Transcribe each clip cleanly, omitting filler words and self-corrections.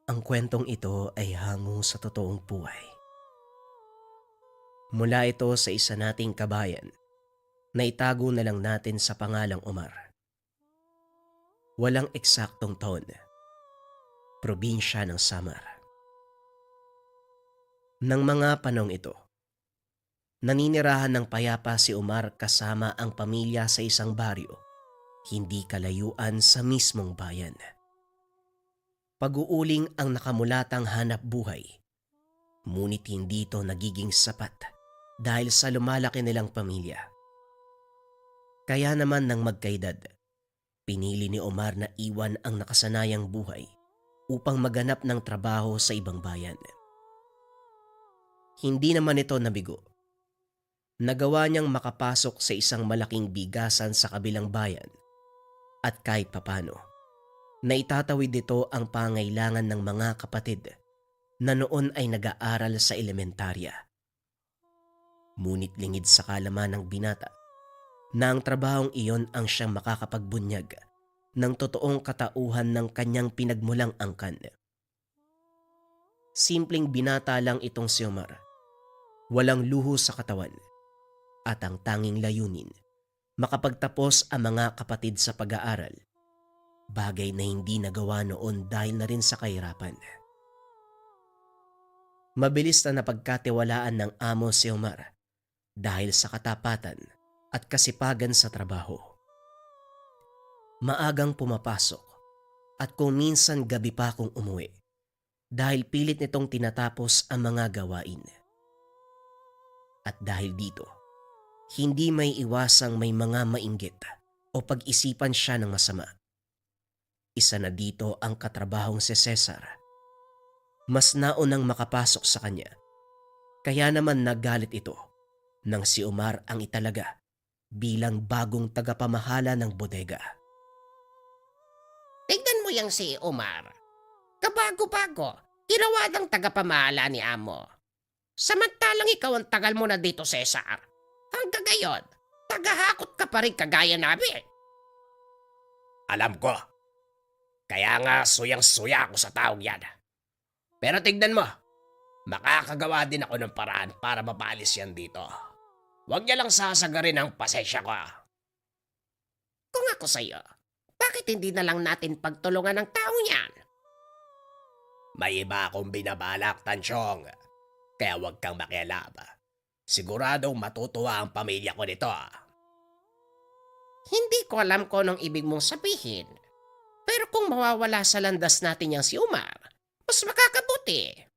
Ang kwentong ito ay hango sa totoong buhay. Mula ito sa isa nating kabayan na itago na lang natin sa pangalang Omar. Walang eksaktong taon, probinsya ng Samar. Nang mga panong ito, naninirahan ng payapa si Omar kasama ang pamilya sa isang baryo, hindi kalayuan sa mismong bayan. Pag-uuling ang nakamulatang hanap buhay, ngunit hindi ito nagiging sapat dahil sa lumalaki nilang pamilya. Kaya naman nang magkaedad, pinili ni Omar na iwan ang nakasanayang buhay upang maganap ng trabaho sa ibang bayan. Hindi naman ito nabigo. Nagawa niyang makapasok sa isang malaking bigasan sa kabilang bayan at kahit papano, naitatawid dito ang pangailangan ng mga kapatid na noon ay nag-aaral sa elementarya. Ngunit lingid sa kalaman ng binata na ang trabahong iyon ang siyang makakapagbunyag ng totoong katauhan ng kanyang pinagmulang angkan. Simpleng binata lang itong si Omar, walang luho sa katawan, at ang tanging layunin, makapagtapos ang mga kapatid sa pag-aaral, bagay na hindi nagawa noon dahil na rin sa kahirapan. Mabilis na napagkatiwalaan ng amo si Omar dahil sa katapatan at kasipagan sa trabaho. Maagang pumapasok at kung minsan gabi pa kung umuwi dahil pilit nitong tinatapos ang mga gawain. At dahil dito, hindi may iwasang may mga mainggit o pag-isipan siya ng masama. Isa na dito ang katrabahong si Cesar. Mas naunang makapasok sa kanya, kaya naman nagalit ito nang si Omar ang italaga bilang bagong tagapamahala ng bodega. Tignan mo yang si Omar. Kabago-bago, ginawa ng tagapamahala ni Amo. Samantalang ikaw ang tagal mo na dito, Cesar. Hanggang ngayon, tagahakot ka pa rin kagaya namin. Alam ko. Kaya nga suyang-suya ako sa taong yan. Pero tignan mo, makakagawa din ako ng paraan para mapalis yan dito. Huwag niya lang sasagarin ang pasensya ko. Kung ako sa'yo, bakit hindi na lang natin pagtulungan ng taong yan? May iba akong binabalak, Tansyong. Kaya huwag kang makialam. Siguradong matutuwa ang pamilya ko nito. Hindi ko alam kung anong ibig mong sabihin. Pero kung mawawala sa landas natin yang si Umar, mas makakabuti.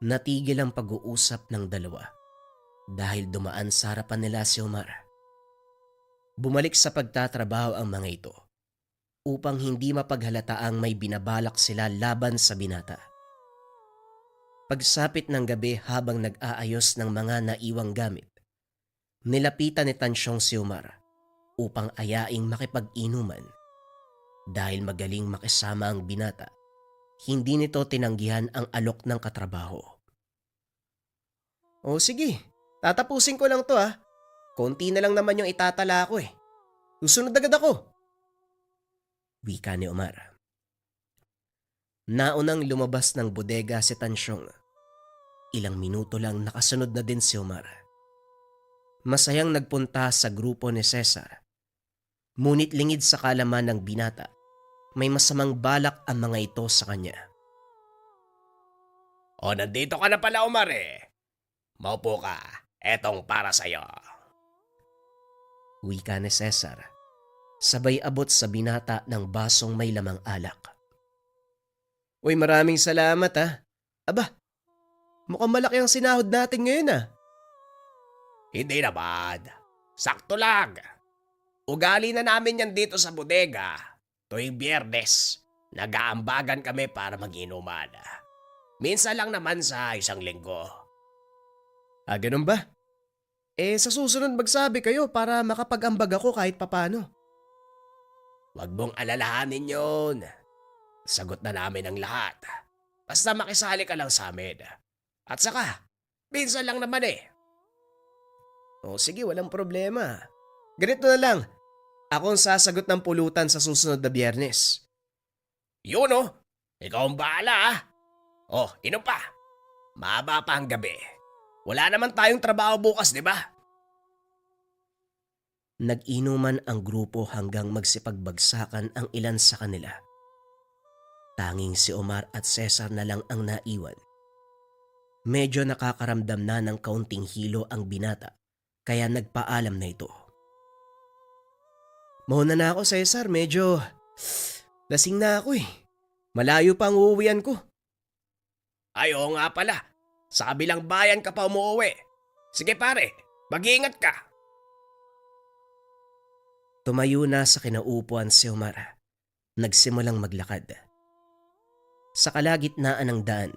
Natigil ang pag-uusap ng dalawa dahil dumaan sa harapan nila si Omar. Bumalik sa pagtatrabaho ang mga ito upang hindi mapaghalataang may binabalak sila laban sa binata. Pagsapit ng gabi habang nag-aayos ng mga naiwang gamit, nilapitan ni Tansyong si Omar upang ayaing makipag-inuman. Dahil magaling makisama ang binata, hindi nito tinanggihan ang alok ng katrabaho. O sige, tatapusin ko lang to ha. Konti na lang naman yung itatala ko eh. Susunod agad ako. Wika ni Omar. Naunang lumabas ng bodega si Tansyong. Ilang minuto lang nakasunod na din si Omar. Masayang nagpunta sa grupo ni Cesar. Ngunit lingid sa kalaman ng binata, may masamang balak ang mga ito sa kanya. O nandito ka na pala, Omar eh. Maupo ka. Etong para sa'yo. Wika ni Cesar. Sabay abot sa binata ng basong may lamang alak. Uy, maraming salamat ha. Aba, mukhang malaki ang sinahod natin ngayon ah. Hindi naman. Sakto lang. Ugali na namin yan dito sa bodega. Tuwing Biyernes, nag-aambagan kami para mag-inuman. Minsan lang naman sa isang linggo. Ah, ganun ba? Sa susunod magsabi kayo para makapag-ambag ako kahit papano. Huwag mong alalahanin yun. Sagot na namin ang lahat. Basta makisali ka lang sa amin. At saka, minsan lang naman eh. O sige, walang problema. Ganito na lang, ako ang sasagot ng pulutan sa susunod na Biyernes. Yun oh, ikaw ang bahala ah. Oh, inom pa. Mahaba pa ang gabi. Wala naman tayong trabaho bukas, di ba? Nag-inuman ang grupo hanggang magsipagbagsakan ang ilan sa kanila. Tanging si Omar at Cesar na lang ang naiwan. Medyo nakakaramdam na ng kaunting hilo ang binata, kaya nagpaalam na ito. Mauna na ako, Cesar. Medyo lasing na ako eh. Malayo pa ang uuwian ko. Ay, oo nga pala. Sa kabilang bayan ka pa umuwi. Sige pare, mag-iingat ka. Tumayo na sa kinaupuan si Omar. Nagsimulang maglakad. Sa kalagitnaan ng daan,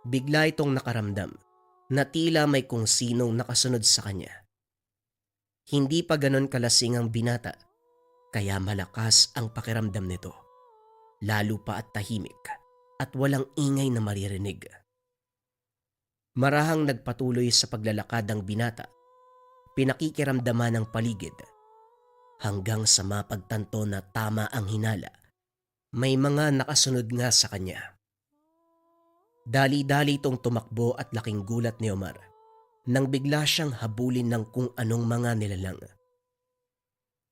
bigla itong nakaramdam na tila may kung sinong nakasunod sa kanya. Hindi pa ganon kalasing ang binata, kaya malakas ang pakiramdam nito. Lalo pa at tahimik at walang ingay na maririnig. Marahang nagpatuloy sa paglalakad ang binata, pinakikiramdaman ng paligid, hanggang sa mapagtanto na tama ang hinala. May mga nakasunod nga sa kanya. Dali-dali itong tumakbo at laking gulat ni Omar nang bigla siyang habulin ng kung anong mga nilalang.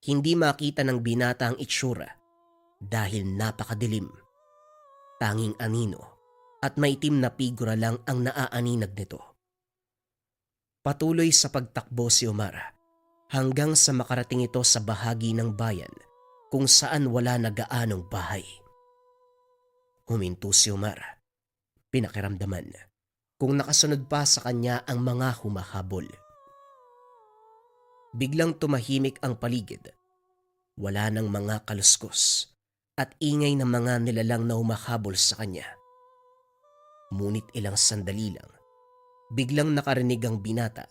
Hindi makita ng binata ang itsura dahil napakadilim. Tanging anino at maitim na figura lang ang naaaninag nito. Patuloy sa pagtakbo si Omar hanggang sa makarating ito sa bahagi ng bayan kung saan wala na gaanong bahay. Huminto si Omar. Pinakiramdaman kung nakasunod pa sa kanya ang mga humahabol. Biglang tumahimik ang paligid. Wala nang mga kaluskos at ingay ng mga nilalang na humahabol sa kanya. Ngunit ilang sandali lang, biglang nakarinig ang binata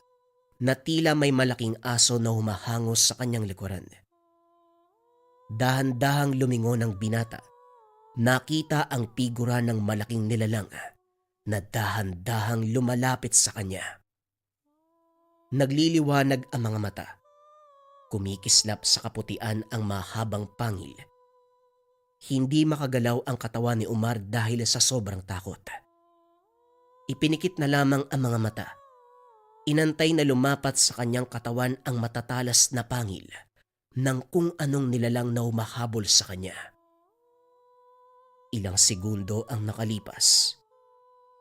na tila may malaking aso na humahangos sa kanyang likuran. Dahan-dahang lumingon ang binata. Nakita ang figura ng malaking nilalang na dahan-dahang lumalapit sa kanya. Nagliliwanag ang mga mata. Kumikislap sa kaputian ang mahabang pangil. Hindi makagalaw ang katawan ni Omar dahil sa sobrang takot. Ipinikit na lamang ang mga mata. Inantay na lumapat sa kanyang katawan ang matatalas na pangil ng kung anong nilalang na humahabol sa kanya. Ilang segundo ang nakalipas.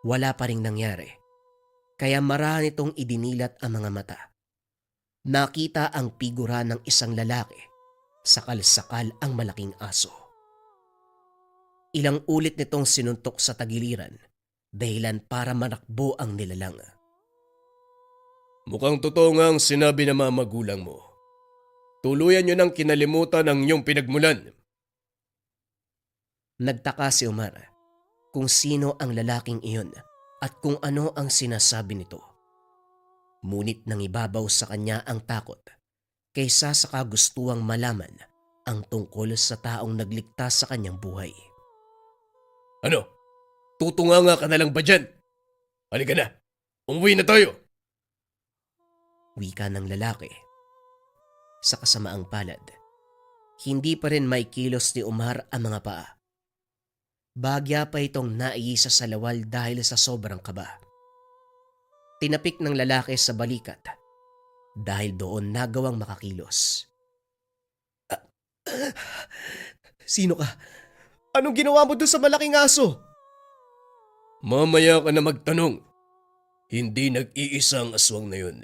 Wala pa ring nangyari, kaya marahan itong idinilat ang mga mata. Nakita ang figura ng isang lalaki, sakal-sakal ang malaking aso. Ilang ulit nitong sinuntok sa tagiliran, dahilan para manakbo ang nilalang. Mukhang totoo nga ang sinabi ng mga magulang mo. Tuluyan nyo nang kinalimutan ang inyong pinagmulan. Nagtaka si Omar kung sino ang lalaking iyon at kung ano ang sinasabi nito. Ngunit nangibabaw sa kanya ang takot kaysa sa kagustuhang malaman ang tungkol sa taong nagligtas sa kanyang buhay. Ano? Tutunganga ka na lang ba dyan? Halika na, umuwi na tayo. Wika ng lalaki. Sa kasamaang palad, hindi pa rin may kilos ni Omar ang mga paa. Bagya pa itong naiisa sa lawal dahil sa sobrang kaba. Tinapik ng lalaki sa balikat dahil doon nagawang makakilos. Sino ka? Anong ginawa mo doon sa malaking aso? Mamaya ka na magtanong. Hindi nag-iisa ang aswang na yun.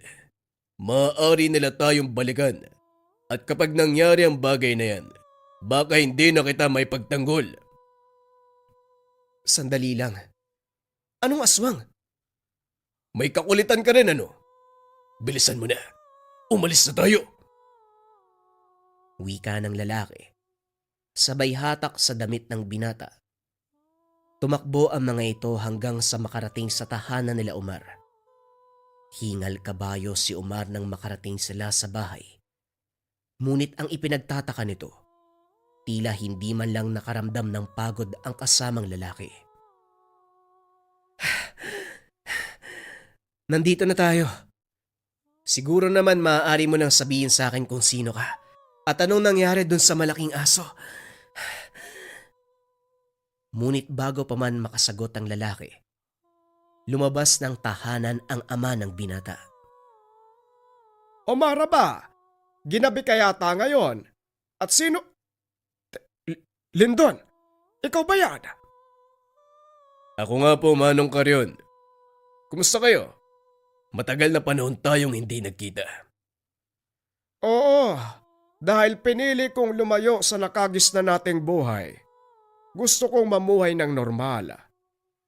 Maaari nila tayong balikan. At kapag nangyari ang bagay na yan, baka hindi na kita may pagtanggol. Sandali lang. Anong aswang? May kakulitan ka rin ano? Bilisan mo na. Umalis na tayo. Wika ng lalaki. Sabay hatak sa damit ng binata. Tumakbo ang mga ito hanggang sa makarating sa tahanan nila Omar. Hingal kabayo si Omar nang makarating sila sa bahay. Ngunit ang ipinagtataka nito, tila hindi man lang nakaramdam ng pagod ang kasamang lalaki. Nandito na tayo. Siguro naman maaari mo nang sabihin sa akin kung sino ka at anong nangyari dun sa malaking aso. Ngunit bago pa man makasagot ang lalaki, lumabas ng tahanan ang ama ng binata. Omara ba? Ginabi ka yata ngayon. At sino? Lindon, ikaw ba yan? Ako nga po, Manong Karyon. Kumusta kayo? Matagal na panahon tayong hindi nagkita. Oo, dahil pinili kong lumayo sa nakagis na nating buhay. Gusto kong mamuhay ng normal.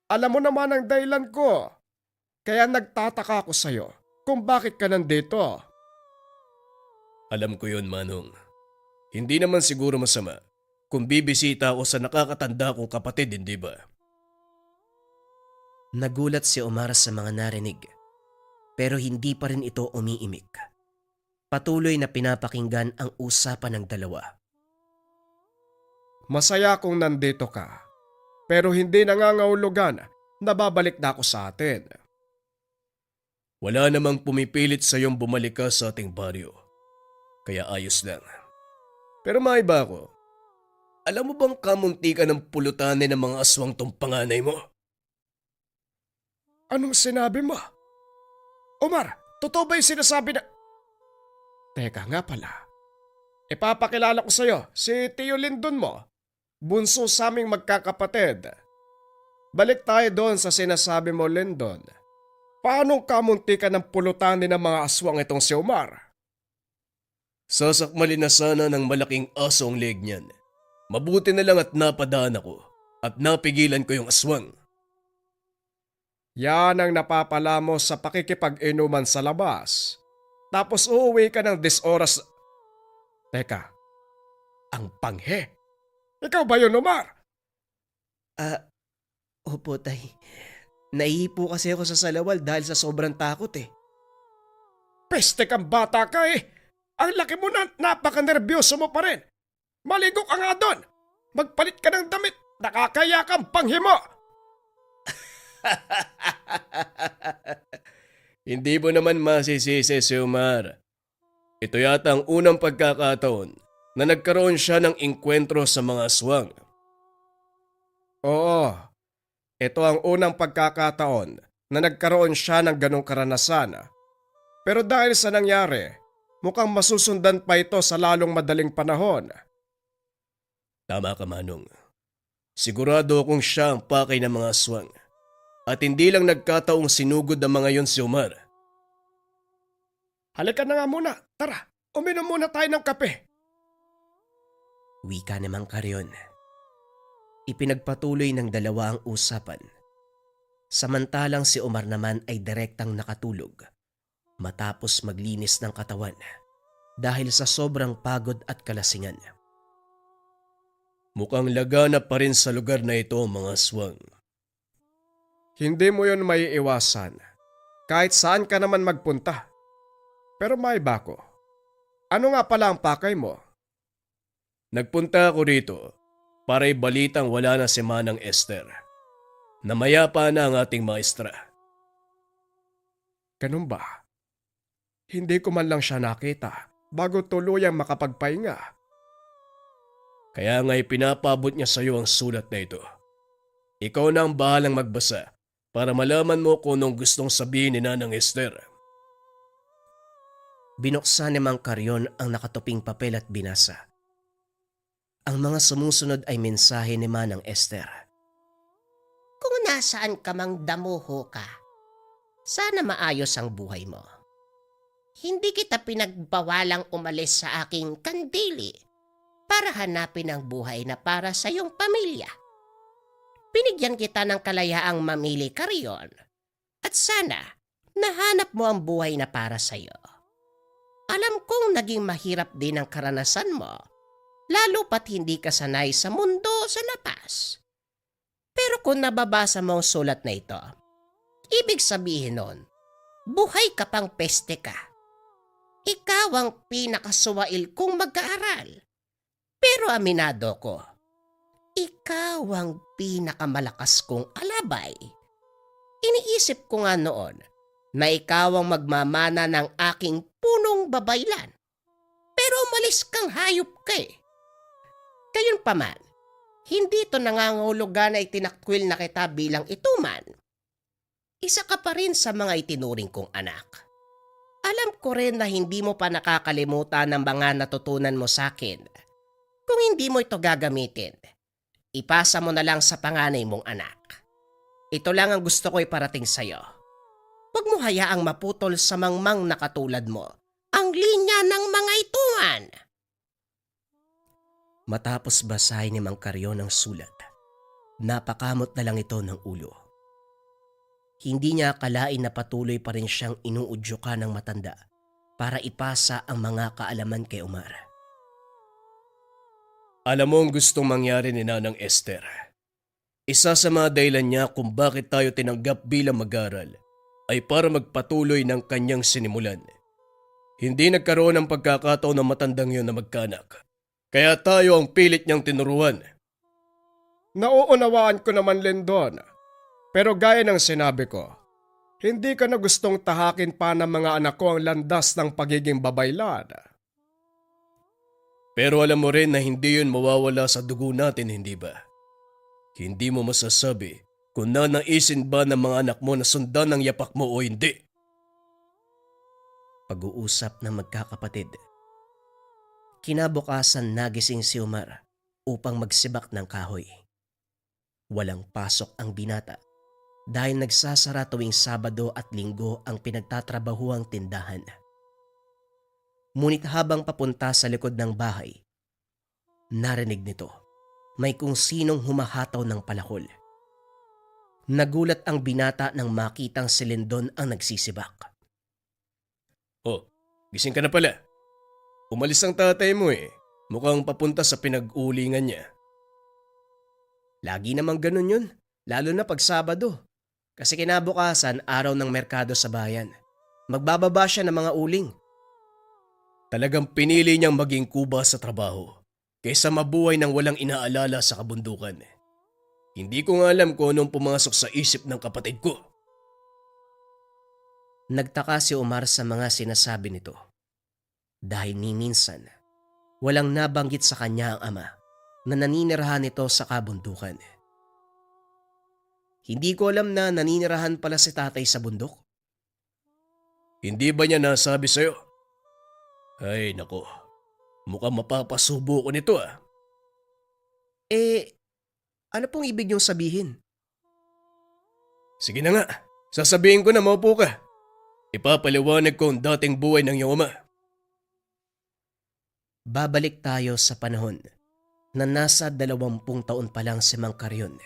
Alam mo naman ang dahilan ko. Kaya nagtataka ako sa'yo kung bakit ka nandito. Alam ko yun, Manong. Hindi naman siguro masama kung bibisita ako sa nakakatanda kong kapatid, hindi ba? Nagulat si Omar sa mga narinig, pero hindi pa rin ito umiimik. Patuloy na pinapakinggan ang usapan ng dalawa. Masaya kung nandito ka, pero hindi nangangahulugan na babalik na ako sa atin. Wala namang pumipilit sa iyong bumalik ka sa ating baryo, kaya ayos lang. Pero maiba ako, alam mo bang kamunti ka ng pulutanin ng mga aswang tong panganay mo? Anong sinabi mo? Omar, totoo ba yung sinasabi na... Teka nga pala, ipapakilala ko sa'yo si Tio Lindon mo, bunso sa aming magkakapatid. Balik tayo doon sa sinasabi mo, Lindon. Paano kamunti ka ng pulutanin ng mga aswang itong si Omar? Sasakmalin na sana ng malaking aso ang leg niyan. Mabuti na lang at napadaan ako at napigilan ko yung aswang. Yan ang napapala mo sa pakikipag-inuman sa labas. Tapos uuwi ka ng 10 oras. Teka, ang panghe. Ikaw ba yun, Omar? Opo, tay. Naihipo kasi ako sa salawal dahil sa sobrang takot eh. Peste kang bata ka eh. Ang laki mo na napaka-nervyoso mo pa rin. Maligo ka nga doon. Magpalit ka ng damit. Nakakaya kang panghe mo. Hindi mo naman masisisi si Omar. Ito yata ang unang pagkakataon na nagkaroon siya ng engkwentro sa mga aswang. Oo, ito ang unang pagkakataon na nagkaroon siya ng ganong karanasan. Pero dahil sa nangyari, mukhang masusundan pa ito sa lalong madaling panahon. Tama ka, Manong. Sigurado akong siya ang pakay ng mga aswang. At hindi lang nagkataong sinugod ang mga yon si Omar. Halika na nga muna. Tara, uminom muna tayo ng kape. Wika namang Karyon. Ipinagpatuloy ng dalawa ang usapan. Samantalang si Omar naman ay direktang nakatulog matapos maglinis ng katawan dahil sa sobrang pagod at kalasingan. Mukhang lagana pa rin sa lugar na ito ang mga aswang. Hindi mo yon maiiwasan. Kahit saan ka naman magpunta. Pero may bako. Ano nga pala ang pakay mo? Nagpunta ako rito para ibalitang wala na si Manang Esther. Namayapa na ang ating maestra. Ganun ba? Hindi ko man lang siya nakita bago tuluyang makapagpahinga. Kaya nga ipinapabot niya sa iyo ang sulat na ito. Ikaw na ang bahalang magbasa para malaman mo kung anong gustong sabihin ni Nanang Esther. Binuksan ni Mang Karyon ang nakatuping papel at binasa. Ang mga sumusunod ay mensahe ni Manang Esther. Kung nasaan ka mang damuho ka, sana maayos ang buhay mo. Hindi kita pinagbawalang umalis sa aking kandili para hanapin ang buhay na para sa iyong pamilya. Binigyan kita ng kalayaang mamili, Karyon. At sana, nahanap mo ang buhay na para sa iyo. Alam kong naging mahirap din ang karanasan mo, lalo pat hindi ka sanay sa mundo sa labas. Pero kung nababasa mo ang sulat na ito, ibig sabihin nun, buhay ka pang peste ka. Ikaw ang pinakasuwail kong mag-aaral. Pero aminado ko, ikaw ang pinakamalakas kong alabay. Iniisip ko nga noon na ikaw ang magmamana ng aking punong babaylan. Pero umalis kang hayop ka eh. Gayunpaman, Hindi to nangangahulugan na itinakwil na kita bilang ituman. Isa ka pa rin sa mga itinuring kong anak. Alam ko rin na hindi mo pa nakakalimutan ng mga natutunan mo sa akin. Kung hindi mo ito gagamitin, ipasa mo na lang sa panganay mong anak. Ito lang ang gusto ko iparating sa'yo. Huwag mo hayaang maputol sa mangmang na katulad mo ang linya ng mga ituan. Matapos basahin ni Mang Carrion ang sulat, napakamot na lang ito ng ulo. Hindi niya akalain na patuloy pa rin siyang inuudyukan ng matanda para ipasa ang mga kaalaman kay Omar. Alam mo ang gustong mangyari ni Nanang Esther. Isa sa mga dahilan niya kung bakit tayo tinanggap bilang mag-aral ay para magpatuloy ng kanyang sinimulan. Hindi nagkaroon ng pagkakataon ng matandang yun na magkaanak. Kaya tayo ang pilit niyang tinuruan. Nauunawaan ko naman, Lindon. Pero gaya ng sinabi ko, hindi ka na gustong tahakin pa ng mga anak ko ang landas ng pagiging babaylan. Pero alam mo rin na hindi yun mawawala sa dugo natin, hindi ba? Hindi mo masasabi kung nanaisin ba ng mga anak mo na sundan ang yapak mo o hindi. Pag-uusap ng magkakapatid. Kinabukasan nagising si Omar upang magsibak ng kahoy. Walang pasok ang binata dahil nagsasara tuwing Sabado at Linggo ang pinagtatrabahuang tindahan. Ngunit habang papunta sa likod ng bahay, narinig nito may kung sinong humahataw ng palakol. Nagulat ang binata nang makitang si Lindon ang nagsisibak. Oh, gising ka na pala. Umalis ang tatay mo eh. Mukhang papunta sa pinag-ulingan niya. Lagi namang ganun yun, lalo na pag Sabado. Kasi kinabukasan araw ng merkado sa bayan. Magbababa siya ng mga uling. Talagang pinili niyang maging kuba sa trabaho kaysa mabuhay ng walang inaalala sa kabundukan. Hindi ko nga alam kung anong pumasok sa isip ng kapatid ko. Nagtaka si Omar sa mga sinasabi nito. Dahil ni minsan, walang nabanggit sa kanya ang ama na naninirahan nito sa kabundukan. Hindi ko alam na naninirahan pala si tatay sa bundok. Hindi ba niya nasabi sa'yo? Ay nako, mukhang mapapasubo ko nito ah. Ano pong ibig niyong sabihin? Sige na nga, sasabihin ko na maupo ka. Ipapaliwanag ko ang dating buhay ng iyong ama. Babalik tayo sa panahon na nasa 20 taon pa lang si Mang Carrion.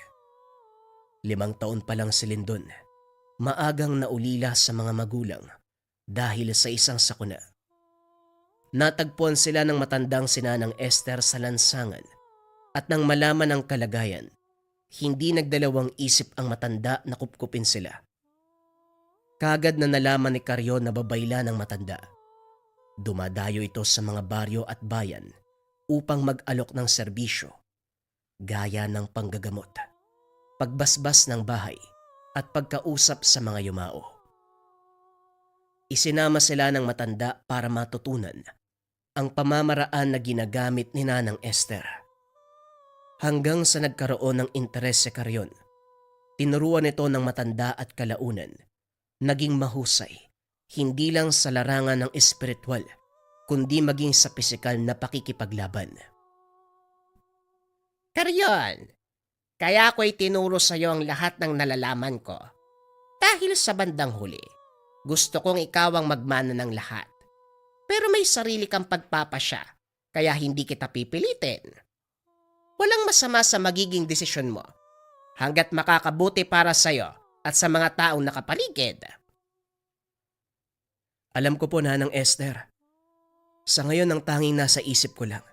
5 taon pa lang si Lindon. Maagang naulila sa mga magulang dahil sa isang sakuna. Natagpuan sila ng matandang si Nanang Esther sa lansangan at nang malaman ang kalagayan, hindi nagdalawang isip ang matanda na kupkupin sila. Kagad na nalaman ni Carrion na babayla ng matanda. Dumadayo ito sa mga baryo at bayan upang mag-alok ng serbisyo, gaya ng panggagamot, pagbasbas ng bahay at pagkausap sa mga yumao. Isinama sila ng matanda para matutunan ang pamamaraan na ginagamit ni Nanang Esther. Hanggang sa nagkaroon ng interes si Carrion, tinuruan ito ng matanda at kalaunan, naging mahusay. Hindi lang sa larangan ng espiritual, kundi maging sa pisikal na pakikipaglaban. Carrion, kaya ako'y tinuro sa iyo ang lahat ng nalalaman ko. Dahil sa bandang huli, gusto kong ikaw ang magmana ng lahat. Pero may sarili kang pagpapasya, kaya hindi kita pipilitin. Walang masama sa magiging desisyon mo, hanggat makakabuti para sa iyo at sa mga taong nakapaligid. Alam ko po, Nanang Esther. Sa ngayon ang tanging nasa isip ko lang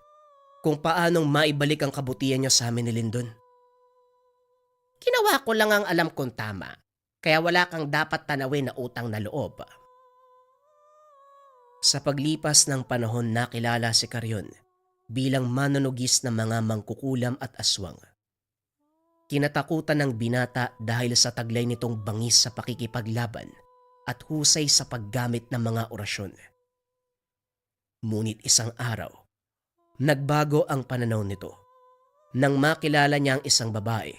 kung paanong maibalik ang kabutihan niyo sa amin ni Lindon. Ginawa ko lang ang alam kong tama, kaya wala kang dapat tanawin na utang na loob. Sa paglipas ng panahon nakilala si Carrion bilang manunugis ng mga mangkukulam at aswang. Kinatakutan ng binata dahil sa taglay nitong bangis sa pakikipaglaban at husay sa paggamit ng mga orasyon. Ngunit isang araw, nagbago ang pananaw nito Nang makilala niya ang isang babae,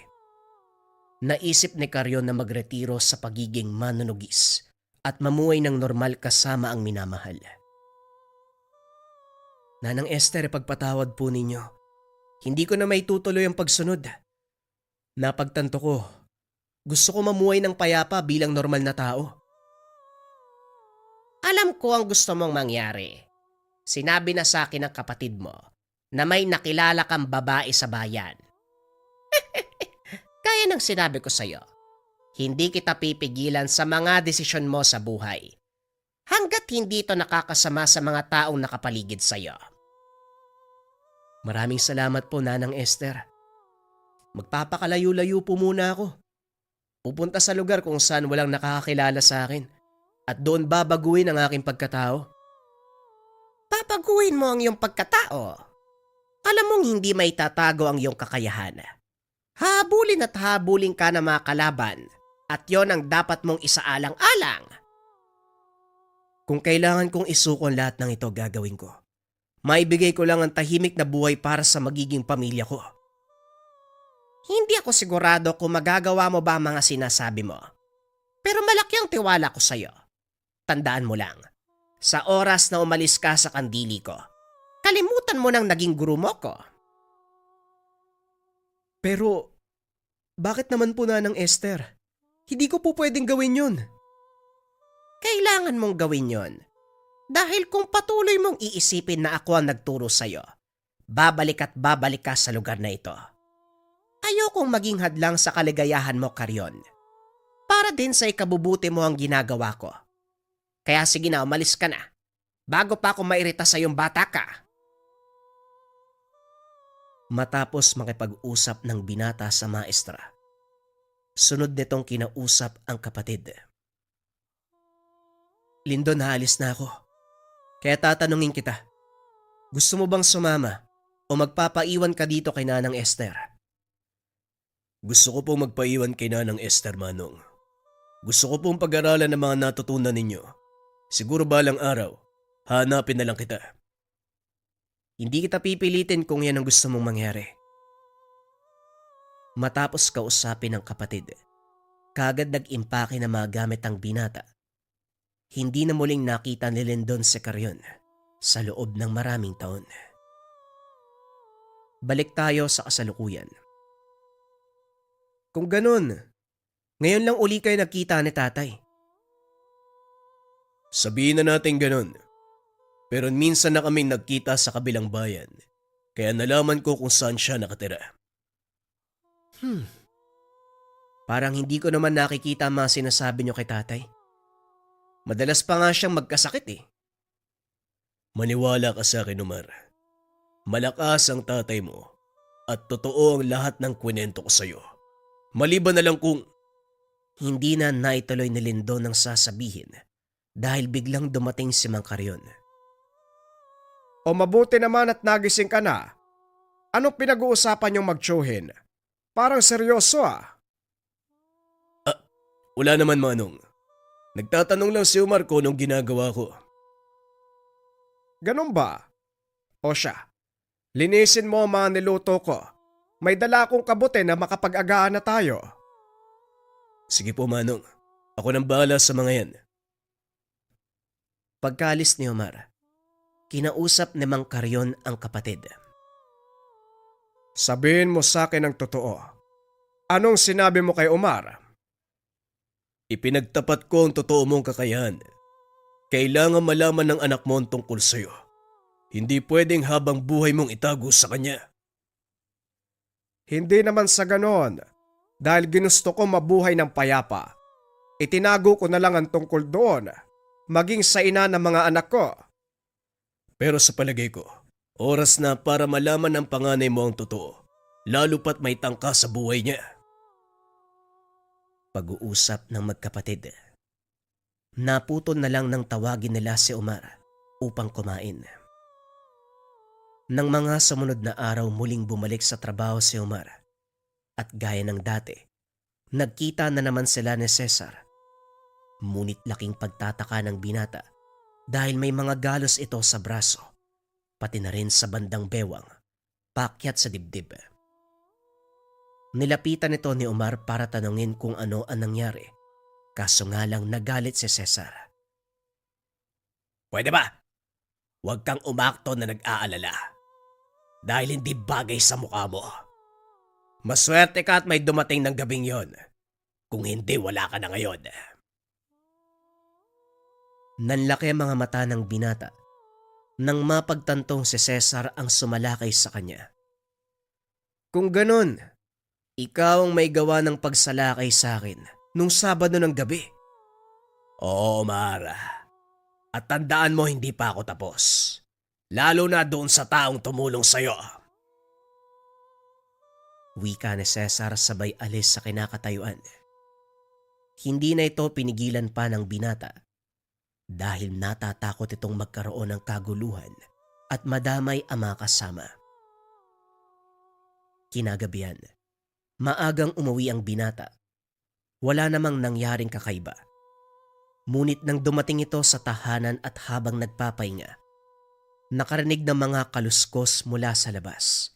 naisip ni Carrion na magretiro sa pagiging manunugis at mamuhay ng normal kasama ang minamahal. Nanang Esther, pagpatawad po ninyo. Hindi ko na maitutuloy ang pagsunod. Napagtanto ko, gusto ko mamuhay ng payapa bilang normal na tao. Alam ko ang gusto mong mangyari. Sinabi na sa akin ng kapatid mo na may nakilala kang babae sa bayan. Kaya ng sinabi ko sa'yo, hindi kita pipigilan sa mga desisyon mo sa buhay hanggat hindi ito nakakasama sa mga taong nakapaligid sa'yo. Maraming salamat po, Nanang Esther. Magpapakalayo-layo po muna ako. Pupunta sa lugar kung saan walang nakakakilala sa akin at doon babaguhin ang aking pagkatao. Papaguhin mo ang iyong pagkatao. Alam mong hindi may tatago ang iyong kakayahan. Habulin at habulin ka ng mga kalaban at yon ang dapat mong isaalang-alang. Kung kailangan kong isuko ang lahat ng ito, gagawin ko. Maibigay ko lang ang tahimik na buhay para sa magiging pamilya ko. Hindi ako sigurado kung magagawa mo ba ang mga sinasabi mo. Pero malaki ang tiwala ko sa'yo. Tandaan mo lang, sa oras na umalis ka sa kandili ko, kalimutan mo nang naging guro mo ko. Pero, bakit naman po, Nanang Esther? Hindi ko po pwedeng gawin yun. Kailangan mong gawin yon. Dahil kung patuloy mong iisipin na ako ang nagturo sa'yo, babalik at babalik ka sa lugar na ito. Ayokong maging hadlang sa kaligayahan mo, Carrion. Para din sa ikabubuti mo ang ginagawa ko. Kaya sige na, umalis ka na. Bago pa ako mairita sa iyong bata ka. Matapos makipag-usap ng binata sa maestra, sunod nitong kinausap ang kapatid. Lindon, haalis na ako. Kaya tatanungin kita, gusto mo bang sumama o magpapaiwan ka dito kay Nanang Esther? Gusto ko pong magpaiwan kay Nanang Esther, Manong. Gusto ko pong pag-aralan ng mga natutunan ninyo. Siguro balang araw, hanapin na lang kita. Hindi kita pipilitin kung yan ang gusto mong mangyari. Matapos kausapin ng kapatid, kagad nag-impake na mga gamit ang binata. Hindi na muling nakita ni Lindon si Carrion sa loob ng maraming taon. Balik tayo sa kasalukuyan. Kung ganun, ngayon lang uli kayo nagkita ni tatay. Sabihin na natin ganun. Pero minsan na kaming nagkita sa kabilang bayan, kaya nalaman ko kung saan siya nakatira. Parang hindi ko naman nakikita ang mga sinasabi niyo kay tatay. Madalas pa nga siyang magkasakit eh. Maniwala ka sa akin, Omar. Malakas ang tatay mo at totoo ang lahat ng kwento ko sa'yo. Maliban na lang kung Hindi na naituloy ni Lindon ang sasabihin dahil biglang dumating si Mang Carrion. O mabuti naman at nagising ka na. Anong pinag-uusapan niyong magtsuhin? Parang seryoso ah. wala naman, Manong. Nagtatanong lang si Omar kung anong ginagawa ko. Ganun ba? O siya, linisin mo ang mga niluto ko. May dala akong kabote na makapag-agaan na tayo. Sige po, Manong. Ako nang bahala sa mga yan. Pagkalis ni Omar, kinausap ni Mang Carrion ang kapatid. Sabihin mo sa akin ang totoo. Anong sinabi mo kay Omar? Ipinagtapat ko ang totoo mong kakayahan. Kailangan malaman ng anak mo ang tungkol sa'yo. Hindi pwedeng habang buhay mong itago sa kanya. Hindi naman sa ganon. Dahil ginusto ko mabuhay ng payapa. Itinago ko na lang ang tungkol doon. Maging sa ina ng mga anak ko. Pero sa palagay ko, oras na para malaman ng panganay mo ang totoo. Lalo pat may tangka sa buhay niya. Pag-uusap ng magkapatid. Naputol na lang ng tawagin nila si Omar upang kumain. Nang mga sumunod na araw muling bumalik sa trabaho si Omar at gaya ng dati, nagkita na naman sila ni Cesar. Ngunit laking pagtataka ng binata dahil may mga galos ito sa braso, pati na rin sa bandang bewang, paakyat sa dibdib. Nilapitan ito ni Omar para tanungin kung ano ang nangyari. Kaso nga lang nagalit si Cesar. Pwede ba? Huwag kang umakto na nag-aalala. Dahil hindi bagay sa mukha mo. Maswerte ka at may dumating ng gabing yon. Kung hindi, wala ka na ngayon. Nanlaki ang mga mata ng binata nang mapagtantong si Cesar ang sumalakay sa kanya. Kung ganun, ikaw ang may gawa ng pagsalakay sa akin nung Sabado ng gabi. Oo, Omar. At tandaan mo, hindi pa ako tapos. Lalo na doon sa taong tumulong sa'yo. Wika ni Cesar sabay alis sa kinakatayuan. Hindi na ito pinigilan pa ng binata dahil natatakot itong magkaroon ng kaguluhan at madamay ang mga kasama. Kinagabihan, maagang umuwi ang binata. Wala namang nangyaring kakaiba. Ngunit nang dumating ito sa tahanan at habang nagpapahinga, nakarinig ng mga kaluskos mula sa labas.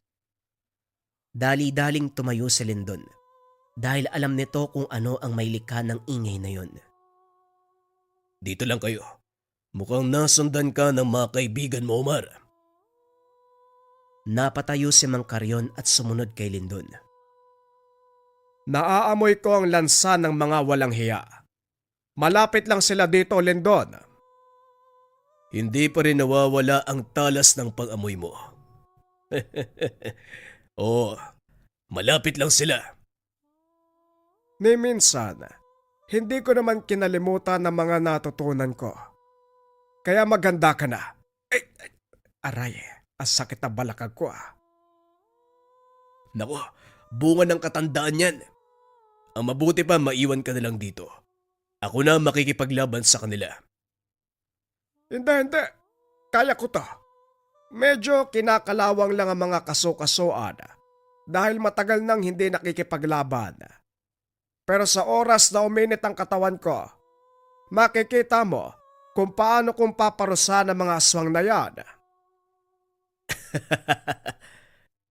Dali-daling tumayo si Lindon dahil alam nito kung ano ang may likha ng ingay na yon. Dito lang kayo. Mukhang nasundan ka ng mga kaibigan mo, Omar. Napatayo si Mang Carrion at sumunod kay Lindon. Naaamoy ko ang lansa ng mga walang hiya. Malapit lang sila dito, Lindon. Hindi pa rin nawawala ang talas ng pag-amoy mo. Oo, malapit lang sila. Ni minsan, hindi ko naman kinalimutan ang mga natutunan ko. Kaya maganda ka na. Aray, ang sakit na balakag ko ah. Nako, bunga ng katandaan yan. Ang mabuti pa maiwan ka na lang dito. Ako na makikipaglaban sa kanila. Hindi. Kaya ko to. Medyo kinakalawang lang ang mga kaso-kasuan dahil matagal nang hindi nakikipaglaban. Pero sa oras na uminit ang katawan ko, makikita mo kung paano kong paparusahan ang mga aswang na yan.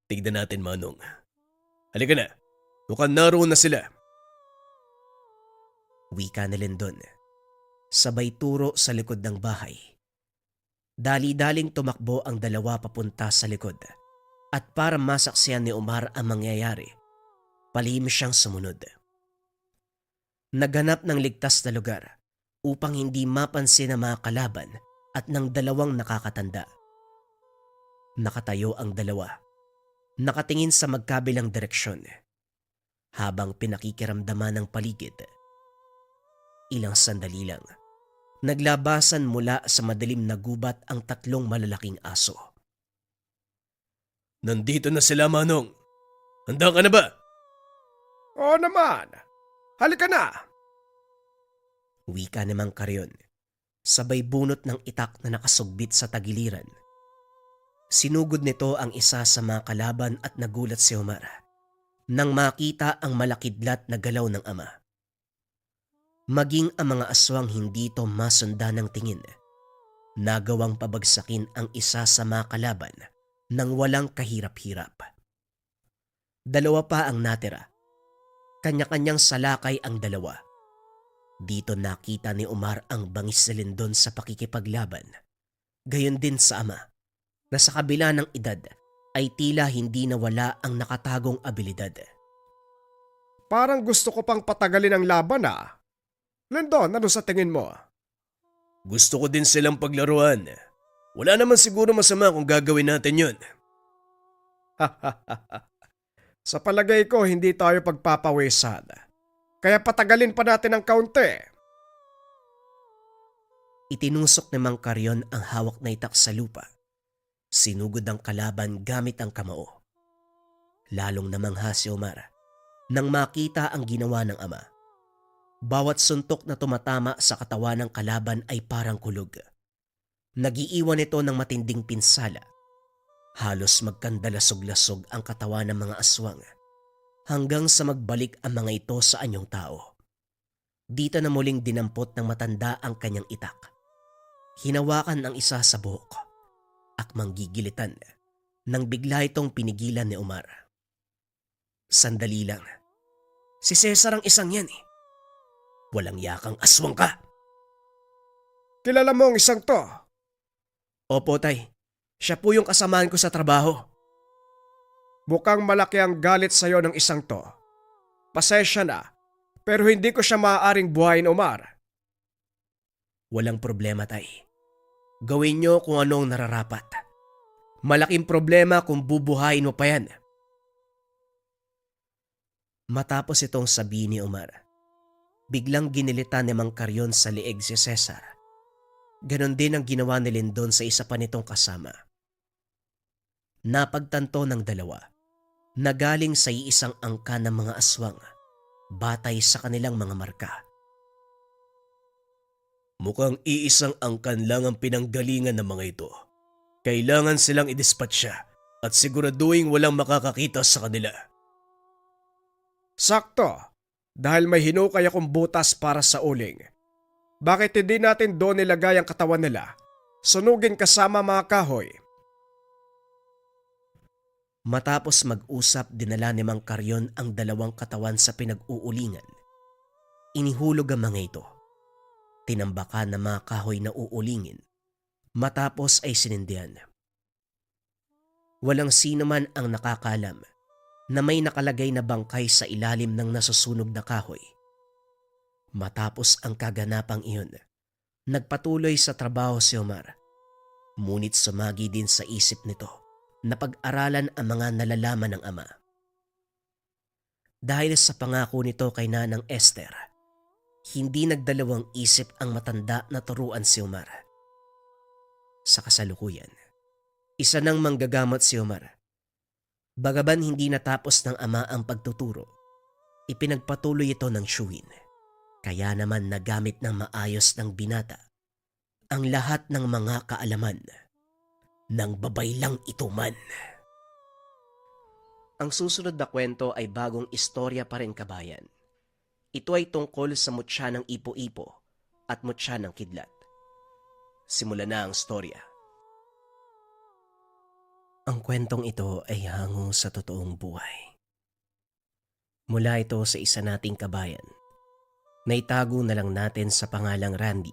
Tignan natin, Manong. Halika na. Mukhang naroon na sila. Wika ni Lindon. Sabay turo sa likod ng bahay. Dali-daling tumakbo ang dalawa papunta sa likod. At para masaksiyan ni Omar ang mangyayari, palihim siyang sumunod. Naghanap ng ligtas na lugar upang hindi mapansin ang mga kalaban at ng dalawang nakakatanda. Nakatayo ang dalawa, nakatingin sa magkabilang direksyon, habang pinakikiramdaman ng paligid. Ilang sandali lang, naglabasan mula sa madilim na gubat ang tatlong malalaking aso. Nandito na sila, Manong. Handa ka na ba? Oo naman. Halika na. Wika ni Mang Carrion, sabay bunot ng itak na nakasugbit sa tagiliran. Sinugod nito ang isa sa mga kalaban at nagulat si Omar nang makita ang malakidlat na galaw ng ama. Maging ang mga aswang hindi ito masundan ng tingin. Nagawang pabagsakin ang isa sa mga kalaban nang walang kahirap-hirap. Dalawa pa ang natira. Kanya-kanyang salakay ang dalawa. Dito nakita ni Omar ang bangis ni Lindon sa pakikipaglaban. Gayon din sa ama, na sa kabila ng edad ay tila hindi nawala ang nakatagong abilidad. Parang gusto ko pang patagalin ang laban ah. Lindon, ano sa tingin mo? Gusto ko din silang paglaruan. Wala naman siguro masama kung gagawin natin yun. Sa palagay ko, hindi tayo pagpapawisan. Kaya patagalin pa natin ang kaunti. Itinusok ni Mang Carrion ang hawak na itak sa lupa. Sinugod ang kalaban gamit ang kamao. Lalong namangha si Omar nang makita ang ginawa ng ama. Bawat suntok na tumatama sa katawan ng kalaban ay parang kulog. Nagiiwan ito ng matinding pinsala. Halos magkandalasog-lasog ang katawan ng mga aswang hanggang sa magbalik ang mga ito sa anyong tao. Dito na muling dinampot ng matanda ang kanyang itak. Hinawakan ang isa sa buhok. Akmang gigilitan nang bigla itong pinigilan ni Omar. Sandali lang. Si Cesar ang isang yan eh. Walang yakang aswang ka. Kilala mo ang isang to? Opo, tay. Siya po yung kasamahan ko sa trabaho. Mukhang malaki ang galit sa'yo ng isang to. Pasensya na, pero hindi ko siya maaaring buhayin, Omar. Walang problema, tay. Gawin nyo kung anong nararapat. Malaking problema kung bubuhayin mo pa yan. Matapos itong sabihin ni Omar, biglang ginilitan ni Mang Carrion sa lieg si Cesar. Ganon din ang ginawa ni Lindon sa isa pa nitong kasama. Napagtanto ng dalawa na galing sa iisang angka ng mga aswang batay sa kanilang mga marka. Mukhang iisang angkan lang ang pinanggalingan ng mga ito. Kailangan silang idispatcha at siguraduhin walang makakakita sa kanila. Sakto, dahil may hinukay akong butas para sa uling. Bakit hindi natin doon nilagay ang katawan nila? Sunugin kasama mga kahoy. Matapos mag-usap, dinala ni Mang Carrion ang dalawang katawan sa pinag-uulingan. Inihulog ang mga ito. Tinambakan ng mga kahoy na uulingin. Matapos ay sinindihan. Walang sino man ang nakakalam na may nakalagay na bangkay sa ilalim ng nasusunog na kahoy. Matapos ang kaganapang iyon, nagpatuloy sa trabaho si Omar. Ngunit sumagi din sa isip nito na pag-aralan ang mga nalalaman ng ama. Dahil sa pangako nito kay Nanang Esther, hindi nagdalawang isip ang matanda na turuan si Omar. Sa kasalukuyan, isa nang manggagamot si Omar. Bagaman hindi natapos ng ama ang pagtuturo, ipinagpatuloy ito ng tiyuhin. Kaya naman nagamit ng maayos ng binata ang lahat ng mga kaalaman ng babaylang ito man. Ang susunod na kwento ay bagong istorya pa rin, kabayan. Ito ay tungkol sa mutya ng ipo-ipo at mutya ng kidlat. Simulan na ang storya. Ang kwentong ito ay hango sa totoong buhay. Mula ito sa isa nating kabayan na itago na lang natin sa pangalang Randy.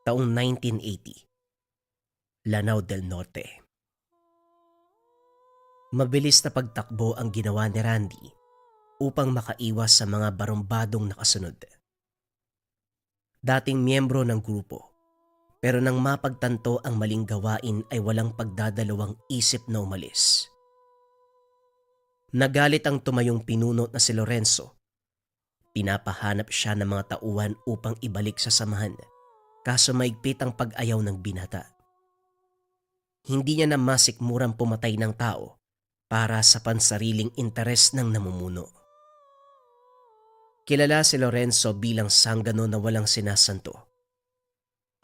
Taong 1980, Lanao del Norte. Mabilis na pagtakbo ang ginawa ni Randy upang makaiwas sa mga barumbadong nakasunod. Dating miyembro ng grupo, pero nang mapagtanto ang maling gawain ay walang pagdadalawang isip na umalis. Nagalit ang tumayong pinuno na si Lorenzo. Pinapahanap siya ng mga tauhan upang ibalik sa samahan, kaso maigpit ang pag-ayaw ng binata. Hindi niya na masikmurang pumatay ng tao para sa pansariling interes ng namumuno. Kilala si Lorenzo bilang sanggano na walang sinasanto.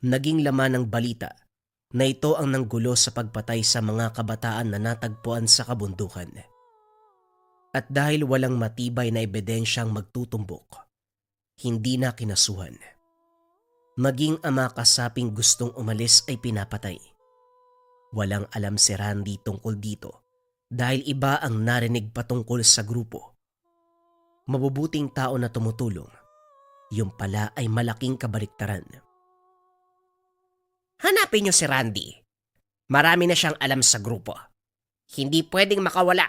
Naging laman ng balita na ito ang nanggulo sa pagpatay sa mga kabataan na natagpuan sa kabundukan. At dahil walang matibay na ebidensyang magtutumbok, hindi na kinasuhan. Maging ang mga kasaping gustong umalis ay pinapatay. Walang alam si Randy tungkol dito dahil iba ang narinig patungkol sa grupo. Mabubuting tao na tumutulong, yung pala ay malaking kabaliktaran. Hanapin niyo si Randy. Marami na siyang alam sa grupo. Hindi pwedeng makawala.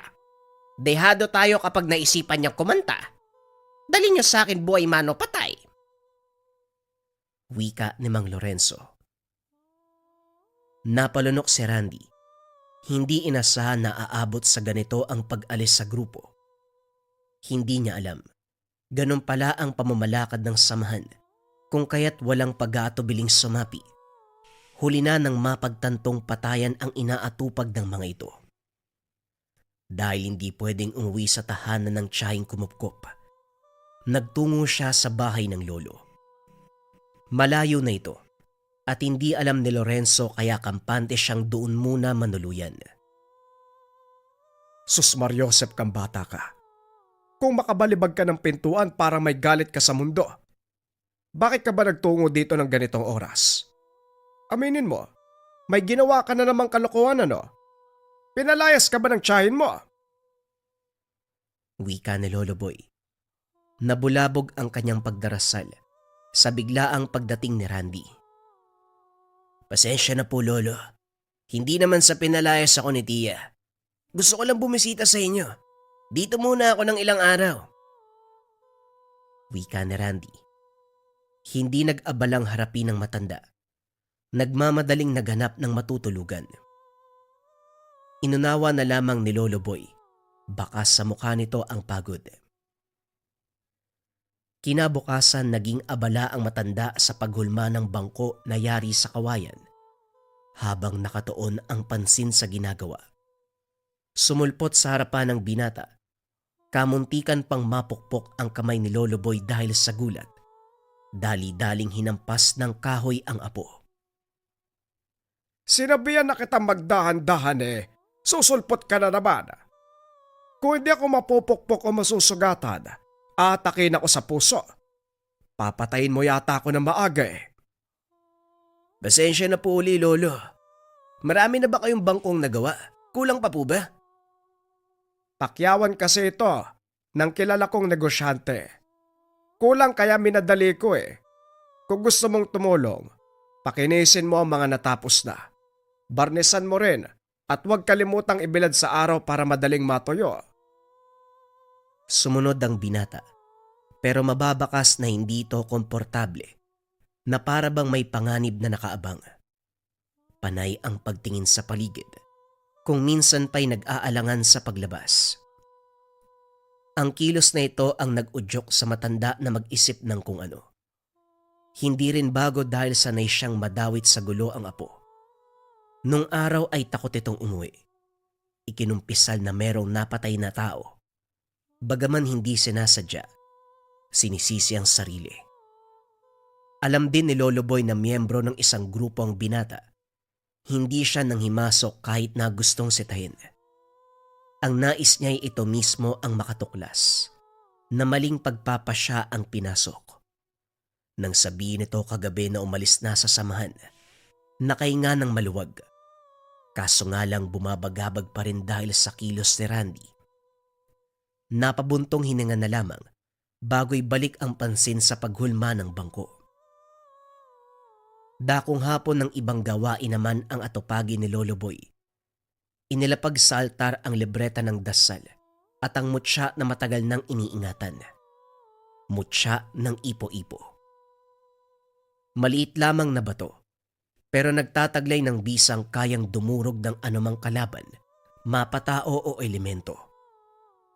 Dehado tayo kapag naisipan niyang kumanta. Dali niyo sa akin buhay mano patay. Wika ni Mang Lorenzo. Napalunok si Randy. Hindi inasahan na aabot sa ganito ang pag-alis sa grupo. Hindi niya alam. Ganun pala ang pamamalakad ng samahan, kung kaya't walang pag-aatubiling sumapi. Huli na nang mapagtantong patayan ang inaatupag ng mga ito. Dahil hindi pwedeng umuwi sa tahanan ng tiyahing kumupkop, nagtungo siya sa bahay ng lolo. Malayo na ito at hindi alam ni Lorenzo kaya kampante siyang doon muna manuluyan. Sus Mariosep kang bata ka. Kung makabalibag ka ng pintuan para may galit ka sa mundo, bakit ka ba nagtungo dito ng ganitong oras? Aminin mo, may ginawa ka na namang kalokohan ano? Pinalayas ka ba ng tiyahin mo? Wika ni Lolo Boy. Nabulabog ang kanyang pagdarasal sa biglaang pagdating ni Randy. Pasensya na po, Lolo. Hindi naman sa pinalayas ako ni Tia. Gusto ko lang bumisita sa inyo. Dito muna ako ng ilang araw. Wika ni Randy. Hindi nag-abalang harapin ng matanda. Nagmamadaling naghanap ng matutulugan. Inunawa na lamang ni Lolo Boy. Baka sa mukha nito ang pagod. Kinabukasan naging abala ang matanda sa paghulma ng bangko na yari sa kawayan habang nakatuon ang pansin sa ginagawa. Sumulpot sa harapan ng binata. Kamuntikan pang mapukpok ang kamay ni Lolo Boy dahil sa gulat. Dali-daling hinampas ng kahoy ang apo. Sinabihan na kitang magdahan-dahan susulpot ka na naman. Kung hindi ako mapupukpok o masusugatan, atakin ako sa puso. Papatayin mo yata ako ng maaga Pasensya na po uli, Lolo. Marami na ba kayong bangkong nagawa? Kulang pa po ba? Pakyawan kasi ito ng kilala kong negosyante. Kulang kaya minadali ko Kung gusto mong tumulong, pakinisin mo ang mga natapos na. Barnisan mo rin at huwag kalimutang ibilad sa araw para madaling matuyo. Sumunod ang binata, pero mababakas na hindi ito komportable, na para bang may panganib na nakaabang. Panay ang pagtingin sa paligid, kung minsan pa'y nag-aalangan sa paglabas. Ang kilos na ito ang nag-udyok sa matanda na mag-isip ng kung ano. Hindi rin bago dahil sanay siyang madawit sa gulo ang apo. Nung araw ay takot itong umuwi. Ikinumpisal na merong napatay na tao. Bagaman hindi sinasadya, sinisisi ang sarili. Alam din ni Lolo Boy na miyembro ng isang grupo ang binata. Hindi siya nang himasok kahit na gustong sitahin. Ang nais niya ay ito mismo ang makatuklas, na maling pagpapasya ang pinasok. Nang sabihin nito kagabi na umalis na sa samahan, nakahinga ng maluwag. Kaso nga lang bumabagabag pa rin dahil sa kilos ni Randy. Napabuntong hininga na lamang bago'y balik ang pansin sa paghulma ng bangko. Dakong hapon ng ibang gawain naman ang atupagi ni Lolo Boy. Inilapag sa altar ang libreta ng dasal at ang mutya na matagal nang iniingatan. Mutya ng ipo-ipo. Maliit lamang na bato, pero nagtataglay ng bisang kayang dumurog ng anumang kalaban, mapatao o elemento.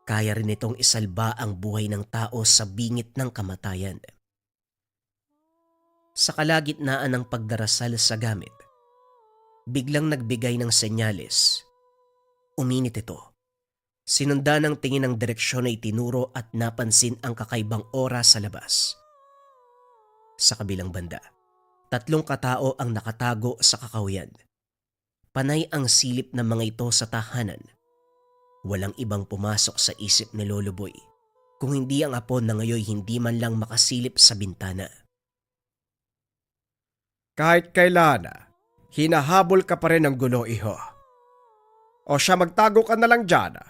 Kaya rin itong isalba ang buhay ng tao sa bingit ng kamatayan. Sa kalagitnaan ng pagdarasal sa gamit, biglang nagbigay ng senyales. Uminit ito. Sinundan ng tingin ng direksyon na itinuro at napansin ang kakaibang oras sa labas. Sa kabilang banda, 3 katao ang nakatago sa kakahuyan. Panay ang silip ng mga ito sa tahanan. Walang ibang pumasok sa isip ni Lolo Boy kung hindi ang apo na ngayon hindi man lang makasilip sa bintana. Kahit kailan, hinahabol ka pa rin ng gulo, iho. O siya, magtago ka na lang dyan.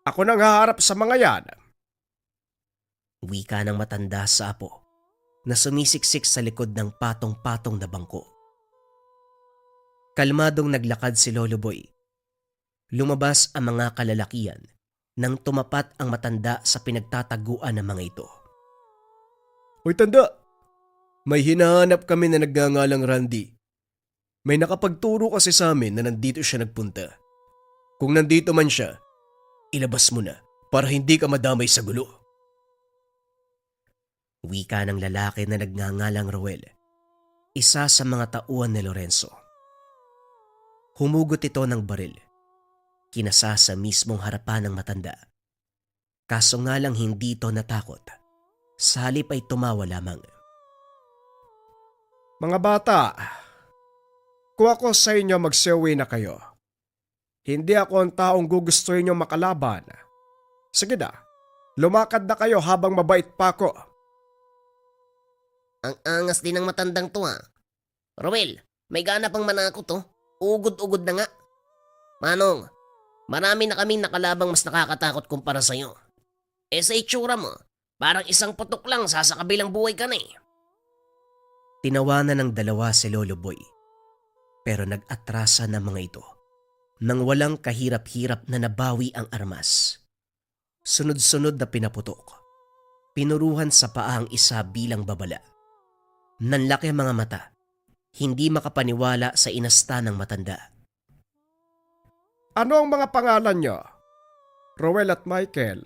Ako nang haharap sa mga yan. Wika ng matanda sa apo na sumisiksik sa likod ng patong-patong na bangko. Kalmadong naglakad si Lolo Boy. Lumabas ang mga kalalakian nang tumapat ang matanda sa pinagtataguan ng mga ito. Hoy tanda, may hinahanap kami na nagngangalang Randy. May nakapagturo kasi sa amin na nandito siya nagpunta. Kung nandito man siya, ilabas mo na para hindi ka madamay sa gulo. Wika ng lalaki na nagngangalang Roel, isa sa mga tauhan ni Lorenzo. Humugot ito ng baril. Kinasa sa mismong harapan ng matanda. Kaso nga lang hindi ito natakot. Sa halip ay tumawa lamang. Mga bata, kung ako sa inyo magsiuwi na kayo, hindi ako ang taong gugustuhin nyo makalaban. Sige na, lumakad na kayo habang mabait pa ako. Ang angas din ng matandang to Roel, may gana pang manakot to. Ugod-ugod na nga. Manong, marami na kaming nakalabang mas nakakatakot kumpara sa'yo. Sa itsura mo, parang isang putok lang sasakabilang buhay ka na eh. Tinawanan ng dalawa si Lolo Boy. Pero nag-atrasa ng mga ito nang walang kahirap-hirap na nabawi ang armas. Sunod-sunod na pinaputok. Pinuruhan sa paa ang isa bilang babala. Nanlaki ang mga mata. Hindi makapaniwala sa inasta ng matanda. Ano ang mga pangalan nyo? Roel at Michael.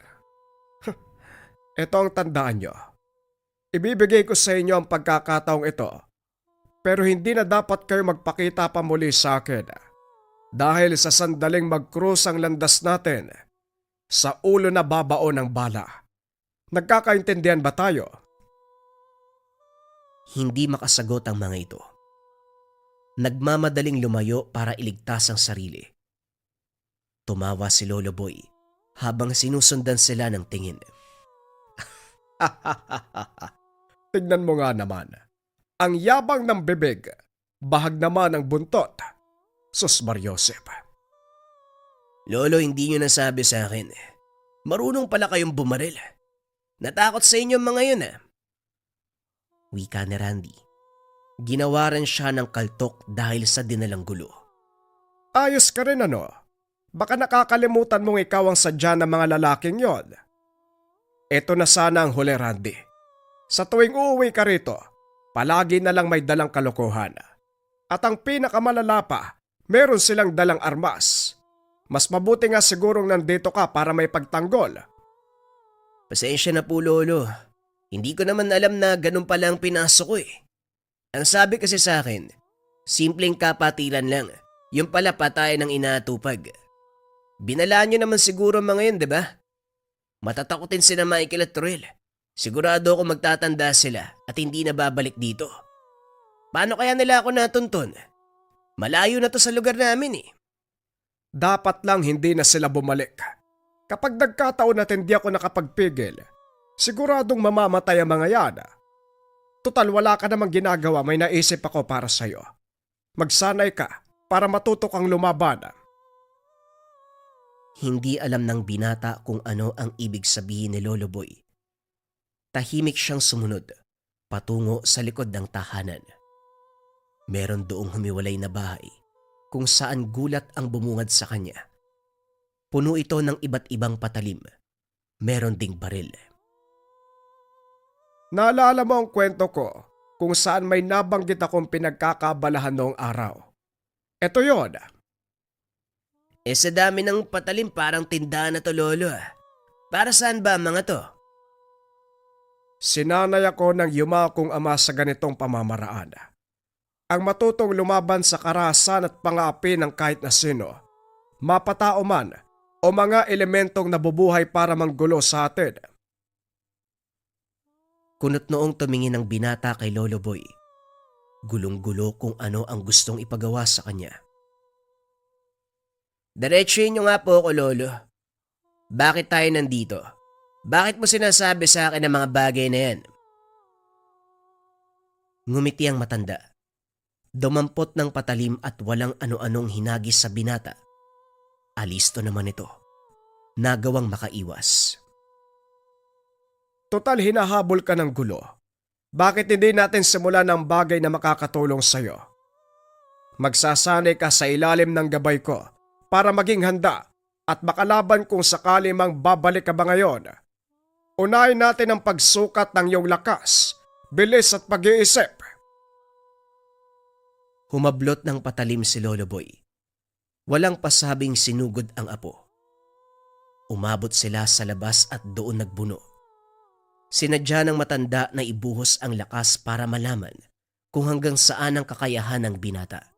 Ito ang tandaan nyo. Ibibigay ko sa inyo ang pagkakataong ito. Pero hindi na dapat kayo magpakita pa muli sa akin. Dahil sa sandaling mag-cross ang landas natin, sa ulo na babao ng bala. Nagkakaintindihan ba tayo? Hindi makasagot ang mga ito. Nagmamadaling lumayo para iligtas ang sarili. Tumawa si Lolo Boy habang sinusundan sila ng tingin. Tignan mo nga naman. Ang yabang ng bibig, bahag naman ang buntot. Sus Mariosep. Lolo, hindi nyo nasabi sa akin. Marunong pala kayong bumaril. Natakot sa inyo mga yun Wika ni Randy. Ginawaran siya ng kaltok dahil sa dinalang gulo. Ayos ka rin ano? Baka nakakalimutan mong ikaw ang sadya ng mga lalaking yon. Ito na sana ang huli, Randy. Sa tuwing uuwi ka rito, palagi na lang may dalang kalokohan. At ang pinakamalala pa, meron silang dalang armas. Mas mabuti nga sigurong nandito ka para may pagtanggol. Pasensya na po, Lolo. Hindi ko naman alam na ganun pala ang pinasok ko Ang sabi kasi sa akin, simpleng kapatiran lang. Yung pala patay ng inaatupag. Binalaan nyo naman siguro mga yun, di ba? Matatakotin sila Michael at Ruel. Sigurado ako magtatanda sila at hindi na babalik dito. Paano kaya nila ako natuntun? Malayo na to sa lugar namin Dapat lang hindi na sila bumalik. Kapag nagkataon at hindi ako nakapagpigil, siguradong mamamatay ang mga yan. Tutal wala ka namang ginagawa, may naisip ako para sa'yo. Magsanay ka para matuto kang lumaban. Hindi alam ng binata kung ano ang ibig sabihin ni Lolo Boy. Tahimik siyang sumunod, patungo sa likod ng tahanan. Meron doong humiwalay na bahay kung saan gulat ang bumungad sa kanya. Puno ito ng iba't ibang patalim. Meron ding baril. Naalala mo ang kwento ko kung saan may nabanggit akong pinagkakabalahan noong araw. Ito yon. Sa dami ng patalim parang tindahan na to, Lolo. Para saan ba ang mga to? Sinanay ako ng yumakong ama sa ganitong pamamaraan. Ang matutong lumaban sa karahasan at pang-aapi ng kahit na sino, mapatao man o mga elementong nabubuhay para manggulo sa atin. Kunot noong tumingin ng binata kay Lolo Boy. Gulong-gulo kung ano ang gustong ipagawa sa kanya. Diretsuhin niyo nga po ako, Lolo. Bakit tayo nandito? Bakit mo sinasabi sa akin ang mga bagay na yan? Ngumiti ang matanda. Dumampot ng patalim at walang ano-anong hinagis sa binata. Alisto naman ito. Nagawang makaiwas. Total hinahabol ka ng gulo. Bakit hindi natin simulan ng bagay na makakatulong sa'yo? Magsasanay ka sa ilalim ng gabay ko para maging handa at makalaban kung sakali mang babalik ka ba ngayon. Unahin natin ang pagsukat ng iyong lakas, bilis at pag-iisip. Humablot ng patalim si Lolo Boy. Walang pasabing sinugod ang apo. Umabot sila sa labas at doon nagbuno. Sinadya ng matanda na ibuhos ang lakas para malaman kung hanggang saan ang kakayahan ng binata.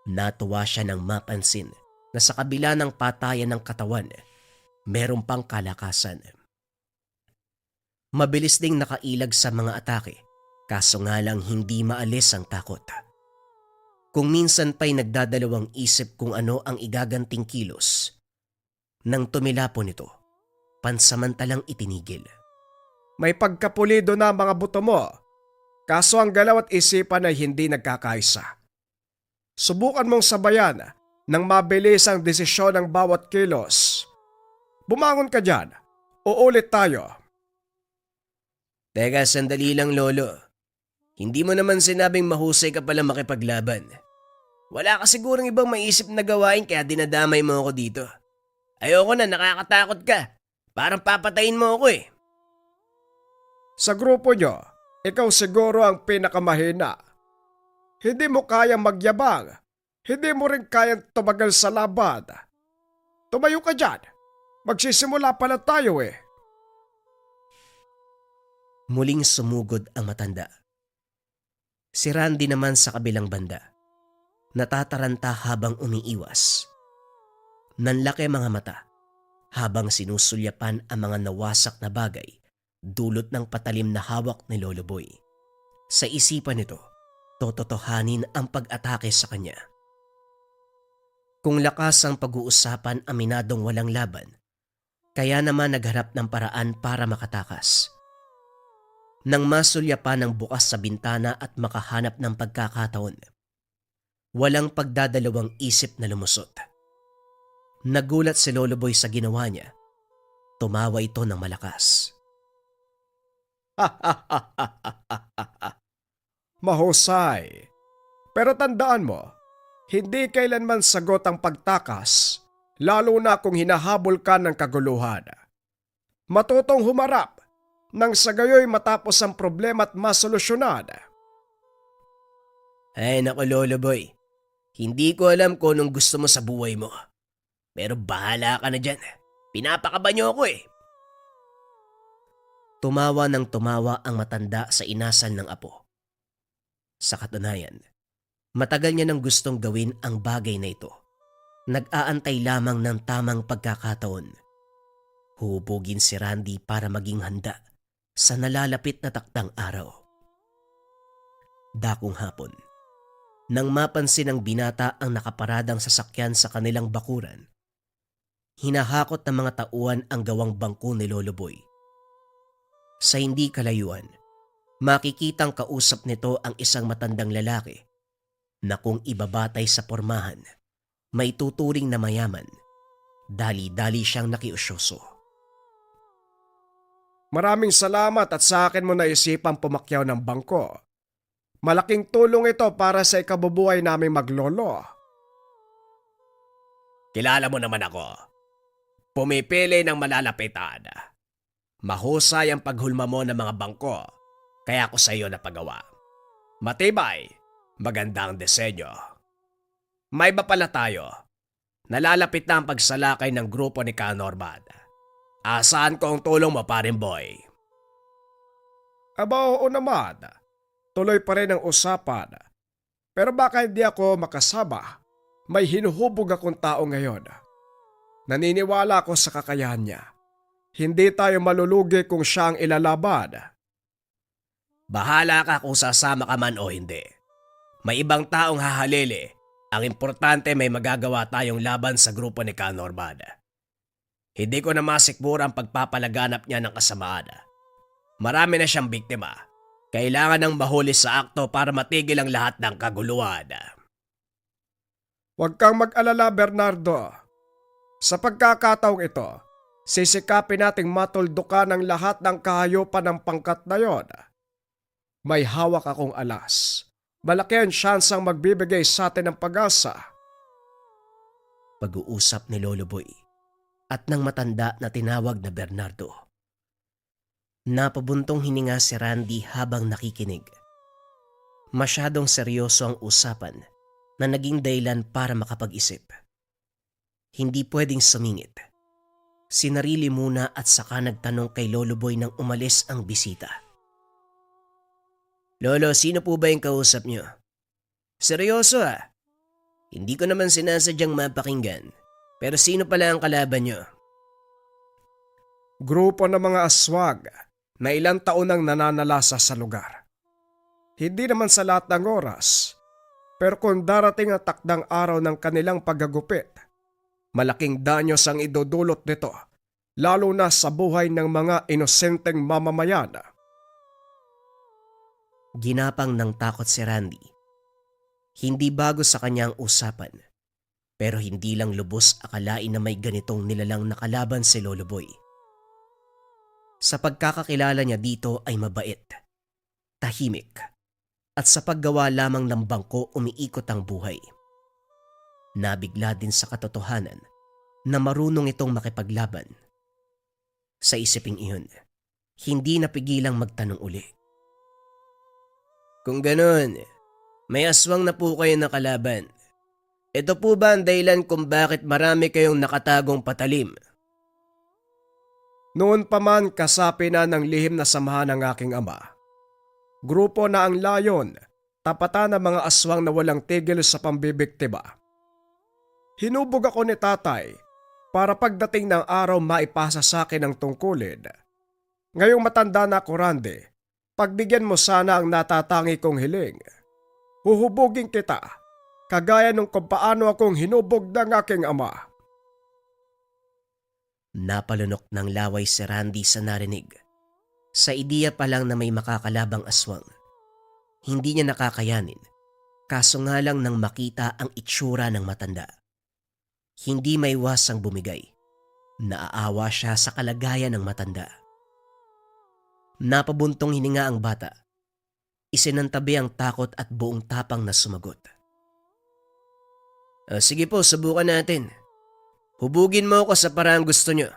Natuwa siya nang mapansin na sa kabila ng patayan ng katawan, meron pang kalakasan. Mabilis ding nakailag sa mga atake, kaso nga lang hindi maalis ang takot. Kung minsan pa'y nagdadalawang isip kung ano ang igaganting kilos. Nang tumilapon ito, pansamantalang itinigil. May pagkapulido na mga buto mo, kaso ang galaw at isipan ay hindi nagkakaisa. Subukan mong sabayan ng mabilis ang desisyon ng bawat kilos. Bumangon ka dyan, uulit tayo. Teka, sandali lang lolo. Hindi mo naman sinabing mahusay ka pala makipaglaban. Wala ka sigurong ibang maisip na gawain kaya dinadamay mo ako dito. Ayoko na, nakakatakot ka. Parang papatayin mo ako eh. Sa grupo nyo, ikaw siguro ang pinakamahina. Hindi mo kayang magyabang. Hindi mo rin kayang tumagal sa laban. Tumayo ka dyan. Magsisimula pala tayo eh. Muling sumugod ang matanda. Si Randy naman sa kabilang banda. Natataranta habang umiiwas. Nanlaki ang mga mata habang sinusulyapan ang mga nawasak na bagay dulot ng patalim na hawak ni Lolo Boy. Sa isipan nito, tototohanin ang pag-atake sa kanya. Kung lakas ang pag-uusapan, aminadong walang laban, kaya naman nagharap ng paraan para makatakas. Nang masulyapan ng bukas sa bintana at makahanap ng pagkakataon, walang pagdadalawang isip na lumusot. Nagulat si Lolo Boy sa ginawa niya. Tumawa ito ng malakas. Mahusay. Pero tandaan mo, hindi kailanman sagot ang pagtakas, lalo na kung hinahabol ka ng kaguluhan. Matutong humarap nang sa gayoy matapos ang problema at masolusyonan. Ay naku lolo boy, hindi ko alam kung anong gusto mo sa buhay mo. Pero bahala ka na dyan. Pinapakaba niyo ako eh. Tumawa ng tumawa ang matanda sa inasal ng apo. Sa katunayan, matagal niya nang gustong gawin ang bagay na ito. Nag-aantay lamang ng tamang pagkakataon. Hubugin si Randy para maging handa sa nalalapit na takdang araw. Dakong hapon, nang mapansin ng binata ang nakaparadang sasakyan sa kanilang bakuran, hinahakot ng mga tauhan ang gawang bangko ni Lolo Boy. Sa hindi kalayuan, makikitang kausap nito ang isang matandang lalaki na kung ibabatay sa pormahan, may tuturing na mayaman. Dali-dali siyang nakiusyoso. Maraming salamat at sa akin mo naisipang pumakyaw ng bangko. Malaking tulong ito para sa ikabubuhay naming maglolo. Kilala mo naman ako. Pumipili ng malalapitan. Mahusay ang paghulma mo ng mga bangko, kaya ako sa iyo napagawa. Matibay, magandang disenyo. May iba pala tayo. Nalalapit na ang pagsalakay ng grupo ni Ka Norman. Asahan ko ang tulong mo, paring boy. Aba oo naman. Tuloy pa rin ang usapan. Pero baka hindi ako makasama. May hinuhubog akong tao ngayon. Naniniwala ako sa kakayahan niya. Hindi tayo malulugi kung siya ang ilalaban. Bahala ka kung sasama ka man o hindi. May ibang taong hahalili. Ang importante may magagawa tayong laban sa grupo ni Ka Norman. Hindi ko na masikmura ang pagpapalaganap niya ng kasamaan. Marami na siyang biktima. Kailangan ng mahuli sa akto para matigil ang lahat ng kaguluhan. Huwag kang mag-alala, Bernardo. Sa pagkakataong ito, sisikapin nating matuldukan ang lahat ng kahayupan ng pangkat na yon. May hawak akong alas. Malaki ang syansang magbibigay sa atin ng pag-asa. Pag-uusap ni Lolo Boy at ng matanda na tinawag na Bernardo. Napabuntong hininga si Randy habang nakikinig. Masyadong seryoso ang usapan na naging dahilan para makapag-isip. Hindi pwedeng sumingit. Sinarili muna at saka nagtanong kay Lolo Boy nang umalis ang bisita. Lolo, sino po ba yung kausap niyo? Seryoso ah. Hindi ko naman sinasadyang mapakinggan. Pero sino pala ang kalaban niyo? Grupo ng mga aswag na ilang taon nang nananalasa sa lugar. Hindi naman sa lahat ng oras, pero kung darating ang takdang araw ng kanilang paggagupit, malaking danyos ang idudulot nito, lalo na sa buhay ng mga inosenteng mamamayan. Ginapang ng takot si Randy. Hindi bago sa kanyang usapan, pero hindi lang lubos akalain na may ganitong nilalang na kalaban si Lolo Boy. Sa pagkakakilala niya dito ay mabait, tahimik, at sa paggawa lamang ng bangko umiikot ang buhay. Nabigla din sa katotohanan na marunong itong makipaglaban. Sa isiping iyon, hindi napigilang magtanong uli. Kung ganon, may aswang na po kayo nakalaban. Ito po ba ang dahilan kung bakit marami kayong nakatagong patalim? Noon pa man kasapi na ng lihim na samahan ng aking ama. Grupo na ang layon, tapatan ng mga aswang na walang tigil sa pambibiktima. Hinubog ako ni tatay para pagdating ng araw maipasa sa akin ang tungkulin. Ngayong matanda na ako, Randy, pagbigyan mo sana ang natatangi kong hiling. Huhubugin kita, kagaya nung kung paano akong hinubog ng aking ama. Napalunok ng laway si Randy sa narinig. Sa ideya pa lang na may makakalabang aswang, hindi niya nakakayanin, kaso nga lang nang makita ang itsura ng matanda. Hindi maiwasang bumigay. Naaawa siya sa kalagayan ng matanda. Napabuntong hininga ang bata. Isinantabi ang takot at buong tapang na sumagot. Sige po, subukan natin. Hubugin mo ako sa parang gusto nyo.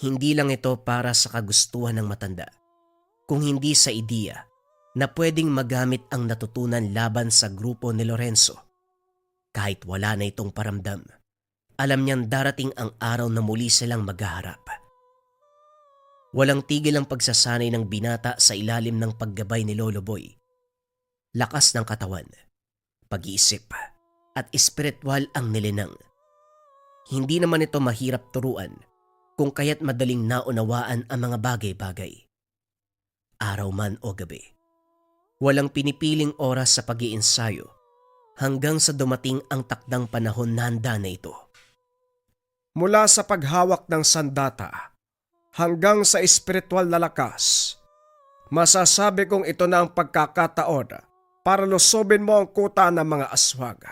Hindi lang ito para sa kagustuhan ng matanda, kung hindi sa ideya na pwedeng magamit ang natutunan laban sa grupo ni Lorenzo. Kahit wala na itong paramdam, alam niyang darating ang araw na muli silang maghaharap. Walang tigil ang pagsasanay ng binata sa ilalim ng paggabay ni Lolo Boy. Lakas ng katawan, pag-iisip, at espiritual ang nilinang. Hindi naman ito mahirap turuan kung kaya't madaling naunawaan ang mga bagay-bagay. Araw man o gabi, walang pinipiling oras sa pag-iensayo hanggang sa dumating ang takdang panahon na handa na ito. Mula sa paghawak ng sandata hanggang sa espiritual na lakas, masasabi kong ito na ang pagkakataon para lusobin mo ang kuta ng mga aswag.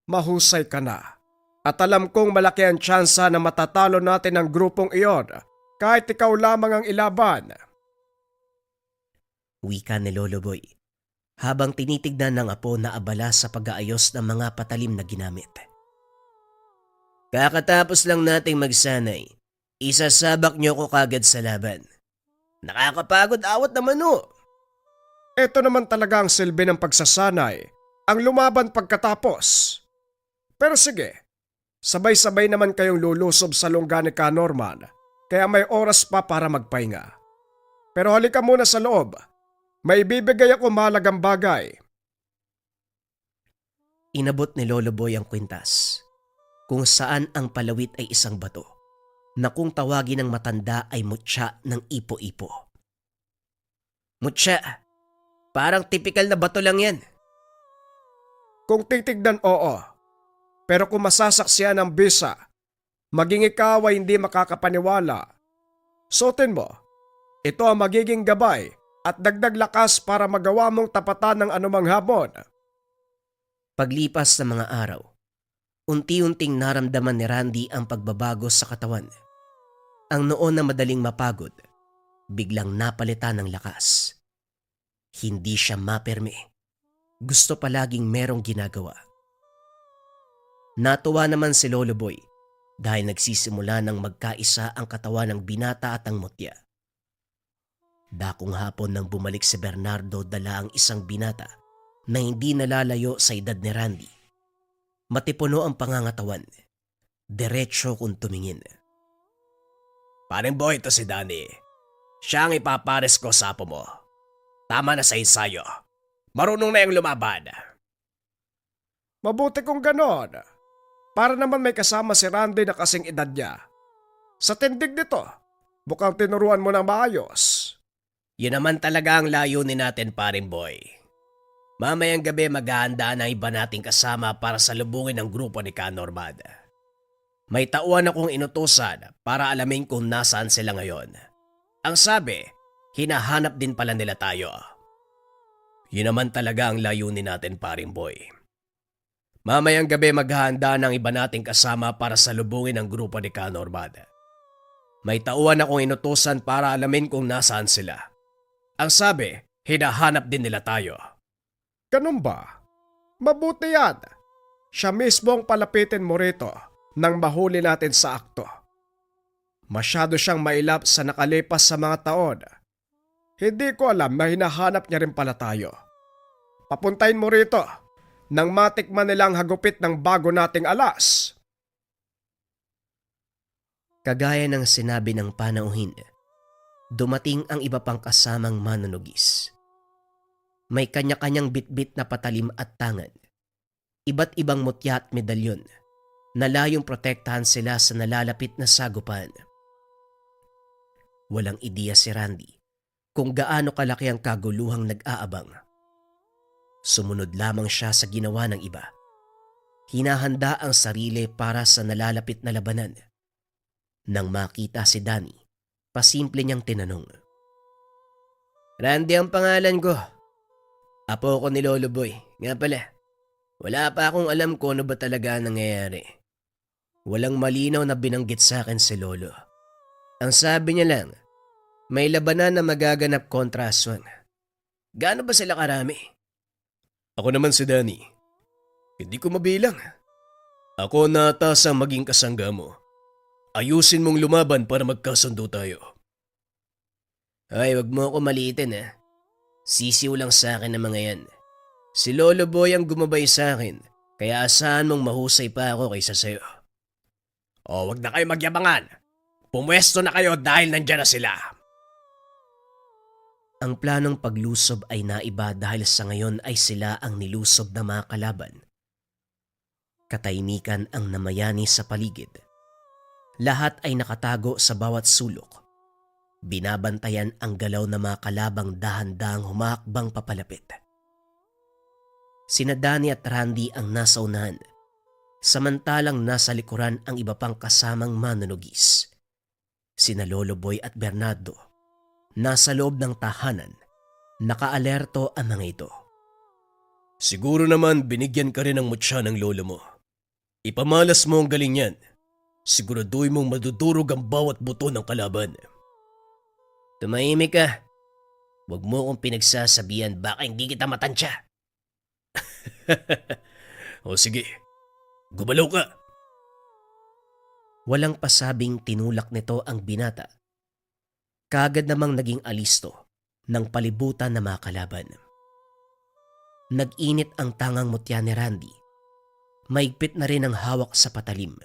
Mahusay ka na at alam kong malaki ang tsansa na matatalo natin ang grupong iyon kahit ikaw lamang ang ilaban. Wika ni Lolo Boy habang tinitignan ng apo na abala sa pag-aayos ng mga patalim na ginamit. Kakatapos lang nating magsanay, isasabak niyo ko kagad sa laban. Nakakapagod awat naman o. Ito naman talaga ang silbi ng pagsasanay, ang lumaban pagkatapos. Pero sige, sabay-sabay naman kayong lulusob sa lungga ni Ka Norman, kaya may oras pa para magpahinga. Pero halika muna sa loob, may bibigay ako mahalagang bagay. Inabot ni Lolo Boy ang kwintas, kung saan ang palawit ay isang bato, na kung tawagin ng matanda ay mutya ng ipo-ipo. Mutya, parang tipikal na bato lang yan. Kung titignan, oo. Pero kung masasaksiyan ng bisa, maging ikaw ay hindi makakapaniwala. Suotin mo, ito ang magiging gabay at dagdag lakas para magawa mong tapatan ng anumang hamon. Paglipas ng mga araw, unti-unting naramdaman ni Randy ang pagbabago sa katawan. Ang noon na madaling mapagod, biglang napalitan ng lakas. Hindi siya mapirmi. Gusto palaging merong ginagawa. Natuwa naman si Lolo Boy dahil nagsisimula ng magkaisa ang katawan ng binata at ang mutya. Dakong hapon nang bumalik si Bernardo dala ang isang binata na hindi nalalayo sa edad ni Randy. Matipuno ang pangangatawan. Diretso kung tumingin. Paring boy, ito si Danny. Siya ang ipapares ko sa apo mo. Tama na sa ensayo. Marunong na yung lumaban. Mabuti kung ganon. Para naman may kasama si Randy na kasing edad niya. Sa tindig nito, mukhang tinuruan mo ng maayos. Yun naman talaga ang layunin natin, paring boy. Mamayang gabi maghahanda na iba nating kasama para salubungin ang grupo ni Ka Norman. May tauhan akong inutusan para alamin kung nasaan sila ngayon. Ang sabi, hinahanap din pala nila tayo. Yun naman talaga ang layunin natin, paring boy. Mamayang gabi maghahanda ng iba nating kasama para salubungin ang grupo ni Ka Norman. May tauhan akong inutusan para alamin kung nasaan sila. Ang sabi, hinahanap din nila tayo. Ganun ba? Mabuti yan. Siya mismo ang palapitin mo rito nang mahuli natin sa akto. Masyado siyang mailap sa nakalipas sa mga taon. Hindi ko alam na hinahanap niya rin pala tayo. Papuntahin mo rito nang matikman nilang hagupit ng bago nating alas. Kagaya ng sinabi ng panauhin, dumating ang iba pang kasamang manunugis. May kanya-kanyang bitbit na patalim at tangan. Iba't ibang mutya at medalyon na layong protektahan sila sa nalalapit na sagupan. Walang ideya si Randy kung gaano kalaki ang kaguluhang nag-aabang. Sumunod lamang siya sa ginawa ng iba. Hinahanda ang sarili para sa nalalapit na labanan. Nang makita si Danny, pasimple niyang tinanong. Randy ang pangalan ko. Apo ko ni Lolo Boy. Nga pala, wala pa akong alam kung ano ba talaga ang nangyayari. Walang malinaw na binanggit sa akin si Lolo. Ang sabi niya lang, may labanan na magaganap kontra aswang. Gaano ba sila karami? Ako naman si Danny. Hindi ko mabilang. Ako natas ang maging kasangga mo. Ayusin mong lumaban para magkasundo tayo. Ay, wag mo ako maliitin Sisiw lang sa akin ng mga yan. Si Lolo Boy ang gumabay sa akin, kaya asahan mong mahusay pa ako kaysa sayo. O, wag na kayo magyabangan. Pumwesto na kayo dahil nandyan na sila. Ang planong paglusob ay naiba dahil sa ngayon ay sila ang nilusob na mga kalaban. Katahimikan ang namayani sa paligid. Lahat ay nakatago sa bawat sulok. Binabantayan ang galaw ng mga kalabang dahan-dahang humakbang papalapit. Sina Danny at Randy ang nasa unahan, samantalang nasa likuran ang iba pang kasamang manunugis. Sina Lolo Boy at Bernardo, nasa loob ng tahanan, nakaalerto ang mga ito. Siguro naman binigyan ka rin ng mutya ng lolo mo. Ipamalas mo ang galing yan. Siguraduhin mong madudurog ang bawat buto ng kalaban. Tumahimik ka. Huwag mo akong pinagsasabihan, baka hindi kita matansya. O sige, gumalaw ka. Walang pasabing tinulak nito ang binata. Kaagad namang naging alisto ng palibutan na mga kalaban. Nag-init ang tangang mutya ni Randy. Maigpit na rin ang hawak sa patalim.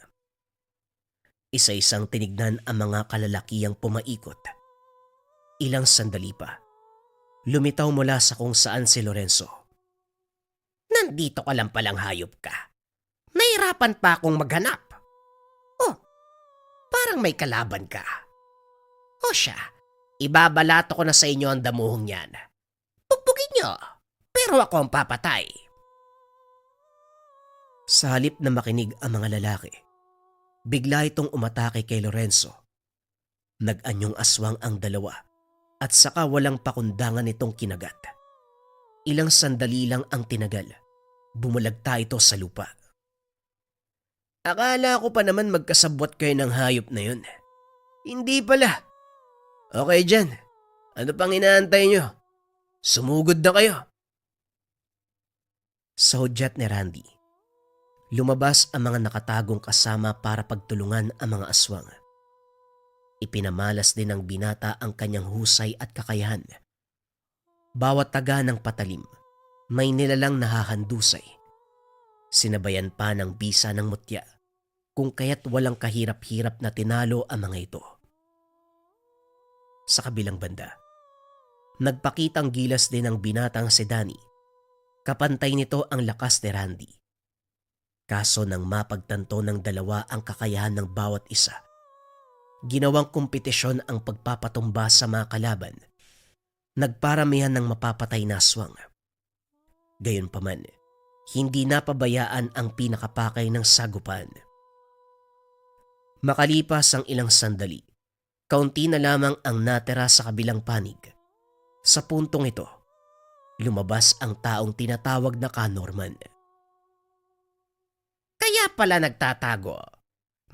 Isa-isang tinignan ang mga kalalakiyang pumaikot. Ilang sandali pa, lumitaw mula sa kung saan si Lorenzo. Nandito ka lang palang hayop ka. Nahirapan pa akong maghanap. Oh, parang may kalaban ka. O siya, ibabalato ko na sa inyo ang damuhong yan. Pugpugin nyo, pero ako ang papatay. Sa halip na makinig ang mga lalaki, bigla itong umatake kay Lorenzo. Nag-anyong aswang ang dalawa at saka walang pakundangan itong kinagat. Ilang sandali lang ang tinagal. Bumulagta ito sa lupa. Akala ko pa naman magkasabwat kayo ng hayop na yun. Hindi pala. Okay dyan. Ano pang inaantay nyo? Sumugod na kayo. Sa hudyat ni Randy, lumabas ang mga nakatagong kasama para pagtulungan ang mga aswang. Ipinamalas din ng binata ang kanyang husay at kakayahan. Bawat taga ng patalim, may nilalang nahahandusay. Sinabayan pa ng bisa ng mutya, kung kaya't walang kahirap-hirap na tinalo ang mga ito. Sa kabilang banda, nagpakitang gilas din ng binatang si Danny. Kapantay nito ang lakas ni Randy. Kaso nang mapagtanto ng dalawa ang kakayahan ng bawat isa, ginawang kompetisyon ang pagpapatumba sa mga kalaban. Nagparamihan ng mapapatay na aswang. Gayunpaman, hindi napabayaan ang pinakapakay ng sagupan. Makalipas ang ilang sandali, kaunti na lamang ang natira sa kabilang panig. Sa puntong ito, lumabas ang taong tinatawag na Ka-Norman. Kaya pala nagtatago.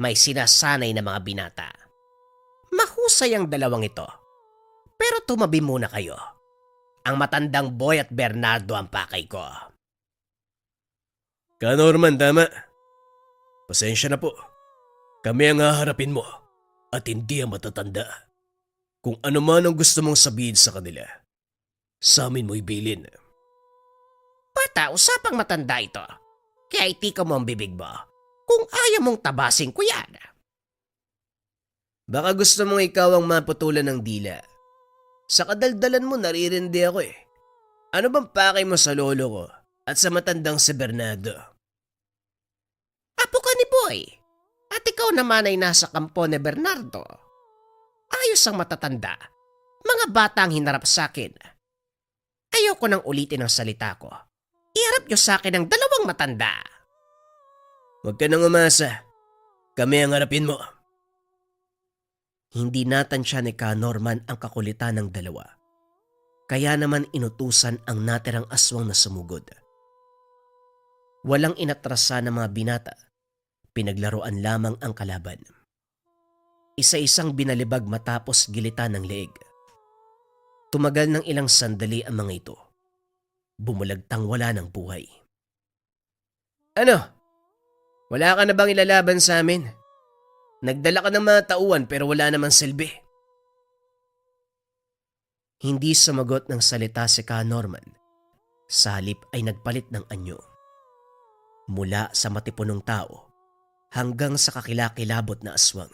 May sinasanay na mga binata. Mahusay ang dalawang ito. Pero tumabi muna kayo. Ang matandang Boy at Bernardo ang pakay ko. Ka-Norman, tama. Pasensya na po. Kami ang haharapin mo at hindi ang matatanda. Kung ano man ang gusto mong sabihin sa kanila, sa amin mo ibilin. Bata, usapang matanda ito. Kaya itika mo ang bibig mo. Kung ayaw mong tabasin ko yan. Baka gusto mong ikaw ang maputulan ng dila. Sa kadaldalan mo naririndi ako eh. Ano bang pakay mo sa lolo ko at sa matandang si Bernardo? Apo ka ni Boy. At ikaw naman ay nasa kampo ni Bernardo. Ayos ang matatanda. Mga bata ang hinarap sa akin. Ayoko nang ulitin ang salita ko. Iharap niyo sa akin ang dalawang matanda. Huwag ka nang umasa. Kami ang harapin mo. Hindi natansya ni Ka-Norman ang kakulitan ng dalawa. Kaya naman inutusan ang natirang aswang na sumugod. Walang inatrasa ng mga binata. Pinaglaruan lamang ang kalaban. Isa-isang binalibag matapos gilitan ng leeg. Tumagal ng ilang sandali ang mga ito. Bumulagtang wala ng buhay. Ano? Wala ka na bang ilalaban sa amin? Nagdala ka ng mga tauhan pero wala namang silbi. Hindi sumagot ng salita si Ka-Norman. Sa halip ay nagpalit ng anyo. Mula sa matipunong tao hanggang sa kakilakilabot na aswang.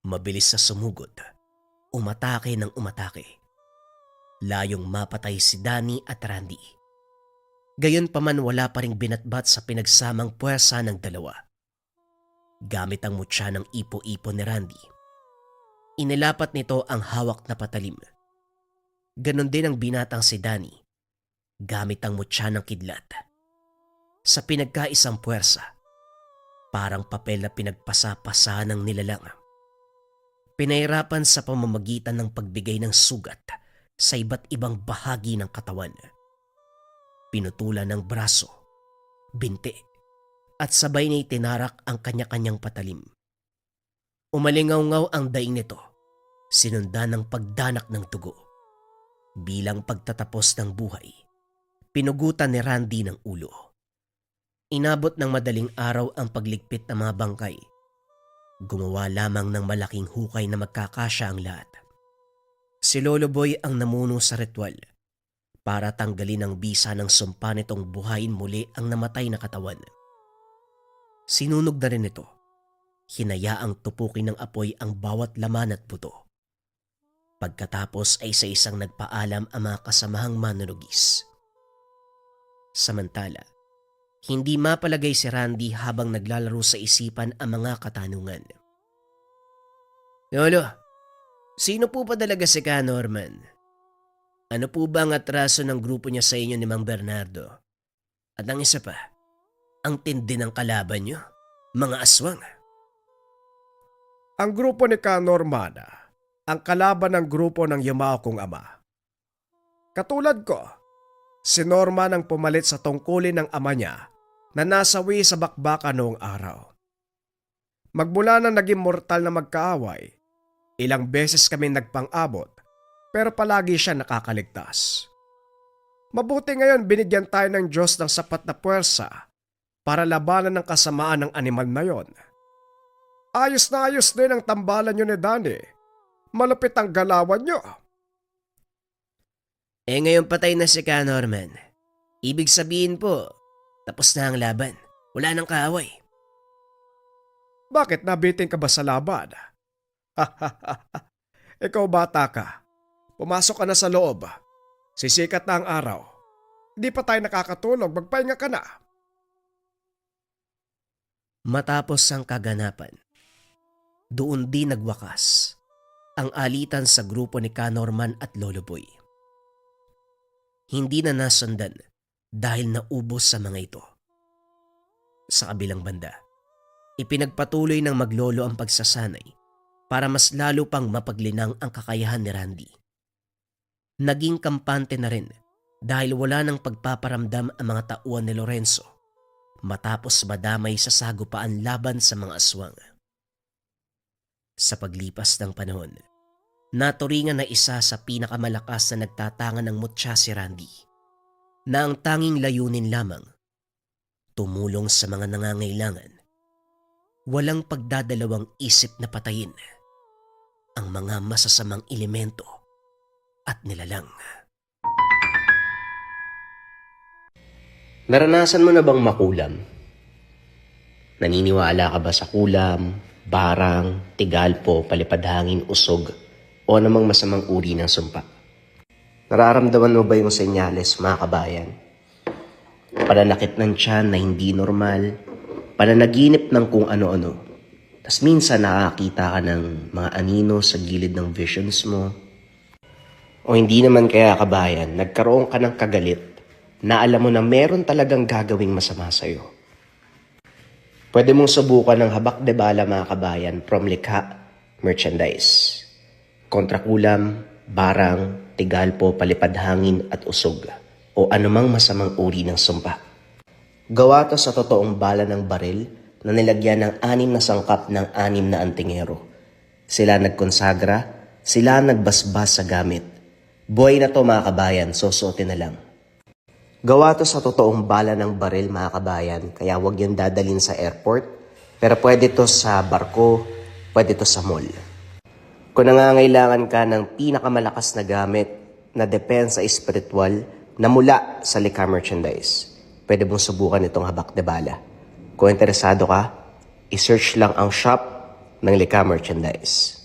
Mabilis sa sumugod. Umatake ng umatake. Layong mapatay si Danny at Randy. Gayunpaman wala pa ring binatbat sa pinagsamang puwersa ng dalawa. Gamit ang mutya ng ipo-ipo ni Randy. Inilapat nito ang hawak na patalim. Ganon din ang binatang si Danny. Gamit ang mutya ng kidlat. Sa pinagkaisang puwersa, parang papel na pinagpasa-pasa ng nilalang. Pinahirapan sa pamamagitan ng pagbigay ng sugat sa iba't ibang bahagi ng katawan. Pinutulan ng braso, binti, at sabay na itinarak ang kanya-kanyang patalim. Umalingaw-ngaw ang daing nito, sinundan ng pagdanak ng dugo. Bilang pagtatapos ng buhay, pinugutan ni Randy ng ulo. Inabot ng madaling araw ang pagligpit ng mga bangkay. Gumawa lamang ng malaking hukay na magkakasya ang lahat. Si Lolo Boy ang namuno sa ritual para tanggalin ang bisa ng sumpa nitong buhayin muli ang namatay na katawan. Sinunog na rin ito. Hinayaang tupukin ng apoy ang bawat laman at buto. Pagkatapos ay sa isang nagpaalam ang mga kasamahang manunugis. Samantala, hindi mapalagay si Randy habang naglalaro sa isipan ang mga katanungan. Lolo, sino po pa talaga si Ka-Norman? Ano po ba ang atraso ng grupo niya sa inyo ni Mang Bernardo? At ang isa pa, ang tindi ng kalaban niyo, mga aswang. Ang grupo ni Ka-Norman, ang kalaban ng grupo ng yumao kong ama. Katulad ko, si Norman ang pumalit sa tungkulin ng ama niya na nasawi sa bakbakan noong araw. Magmula na naging mortal na magkaaway, ilang beses kami nagpang-abot pero palagi siya nakakaligtas. Mabuti ngayon binigyan tayo ng Diyos ng sapat na puwersa para labanan ng kasamaan ng animal na yon. Ayos na ayos din ang tambalan niyo ni Danny. Malupit ang galawan niyo. Ngayon patay na si Ka-Norman. Ibig sabihin po, tapos na ang laban. Wala nang kaaway. Bakit nabitin ka ba sa laban? Ikaw bata ka. Pumasok ka na sa loob. Sisikat na ang araw. Hindi pa tayo nakakatulog. Magpahinga ka na. Matapos ang kaganapan, doon din nagwakas ang alitan sa grupo ni Ka-Norman at Lolo Boy. Hindi na nasundan dahil naubos sa mga ito. Sa kabilang banda, ipinagpatuloy ng maglolo ang pagsasanay para mas lalo pang mapaglinang ang kakayahan ni Randy. Naging kampante na rin dahil wala nang pagpaparamdam ang mga tauhan ni Lorenzo matapos madamay sa sagupaan laban sa mga aswang. Sa paglipas ng panahon, naturingan na isa sa pinakamalakas na nagtatangan ng mutya si Randy, na ang tanging layunin lamang, tumulong sa mga nangangailangan. Walang pagdadalawang isip na patayin ang mga masasamang elemento at nilalang. Naranasan mo na bang makulam? Naniniwala ka ba sa kulam, barang, tigalpo, palipadhangin, usog, o namang masamang uri ng sumpa? Nararamdaman mo ba yung senyales, mga kabayan? Pananakit ng tiyan na hindi normal, pananaginip ng kung ano-ano. Tas minsan nakakita ka ng mga anino sa gilid ng visions mo. O hindi naman kaya, kabayan, nagkaroon ka ng kagalit na alam mo na meron talagang gagawing masama sa'yo. Pwede mong subukan ng habak de bala, mga kabayan, from likha, merchandise. Kontrakulam, barang, tigalpo, palipadhangin at usog, o anumang masamang uri ng sumpa. Gawa to sa totoong bala ng baril na nilagyan ng 6 na sangkap ng 6 na antingero. Sila nagkonsagra, sila nagbasbas sa gamit. Buhay na to, mga kabayan, susuotin na lang. Gawa to sa totoong bala ng baril, mga kabayan, kaya huwag yan dadalhin sa airport. Pero pwede to sa barko, pwede to sa mall. Kung nangangailangan ka ng pinakamalakas na gamit na depensa espiritual na mula sa likha merchandise, pwede mong subukan itong habak de bala. Kung interesado ka, isearch lang ang shop ng likha merchandise.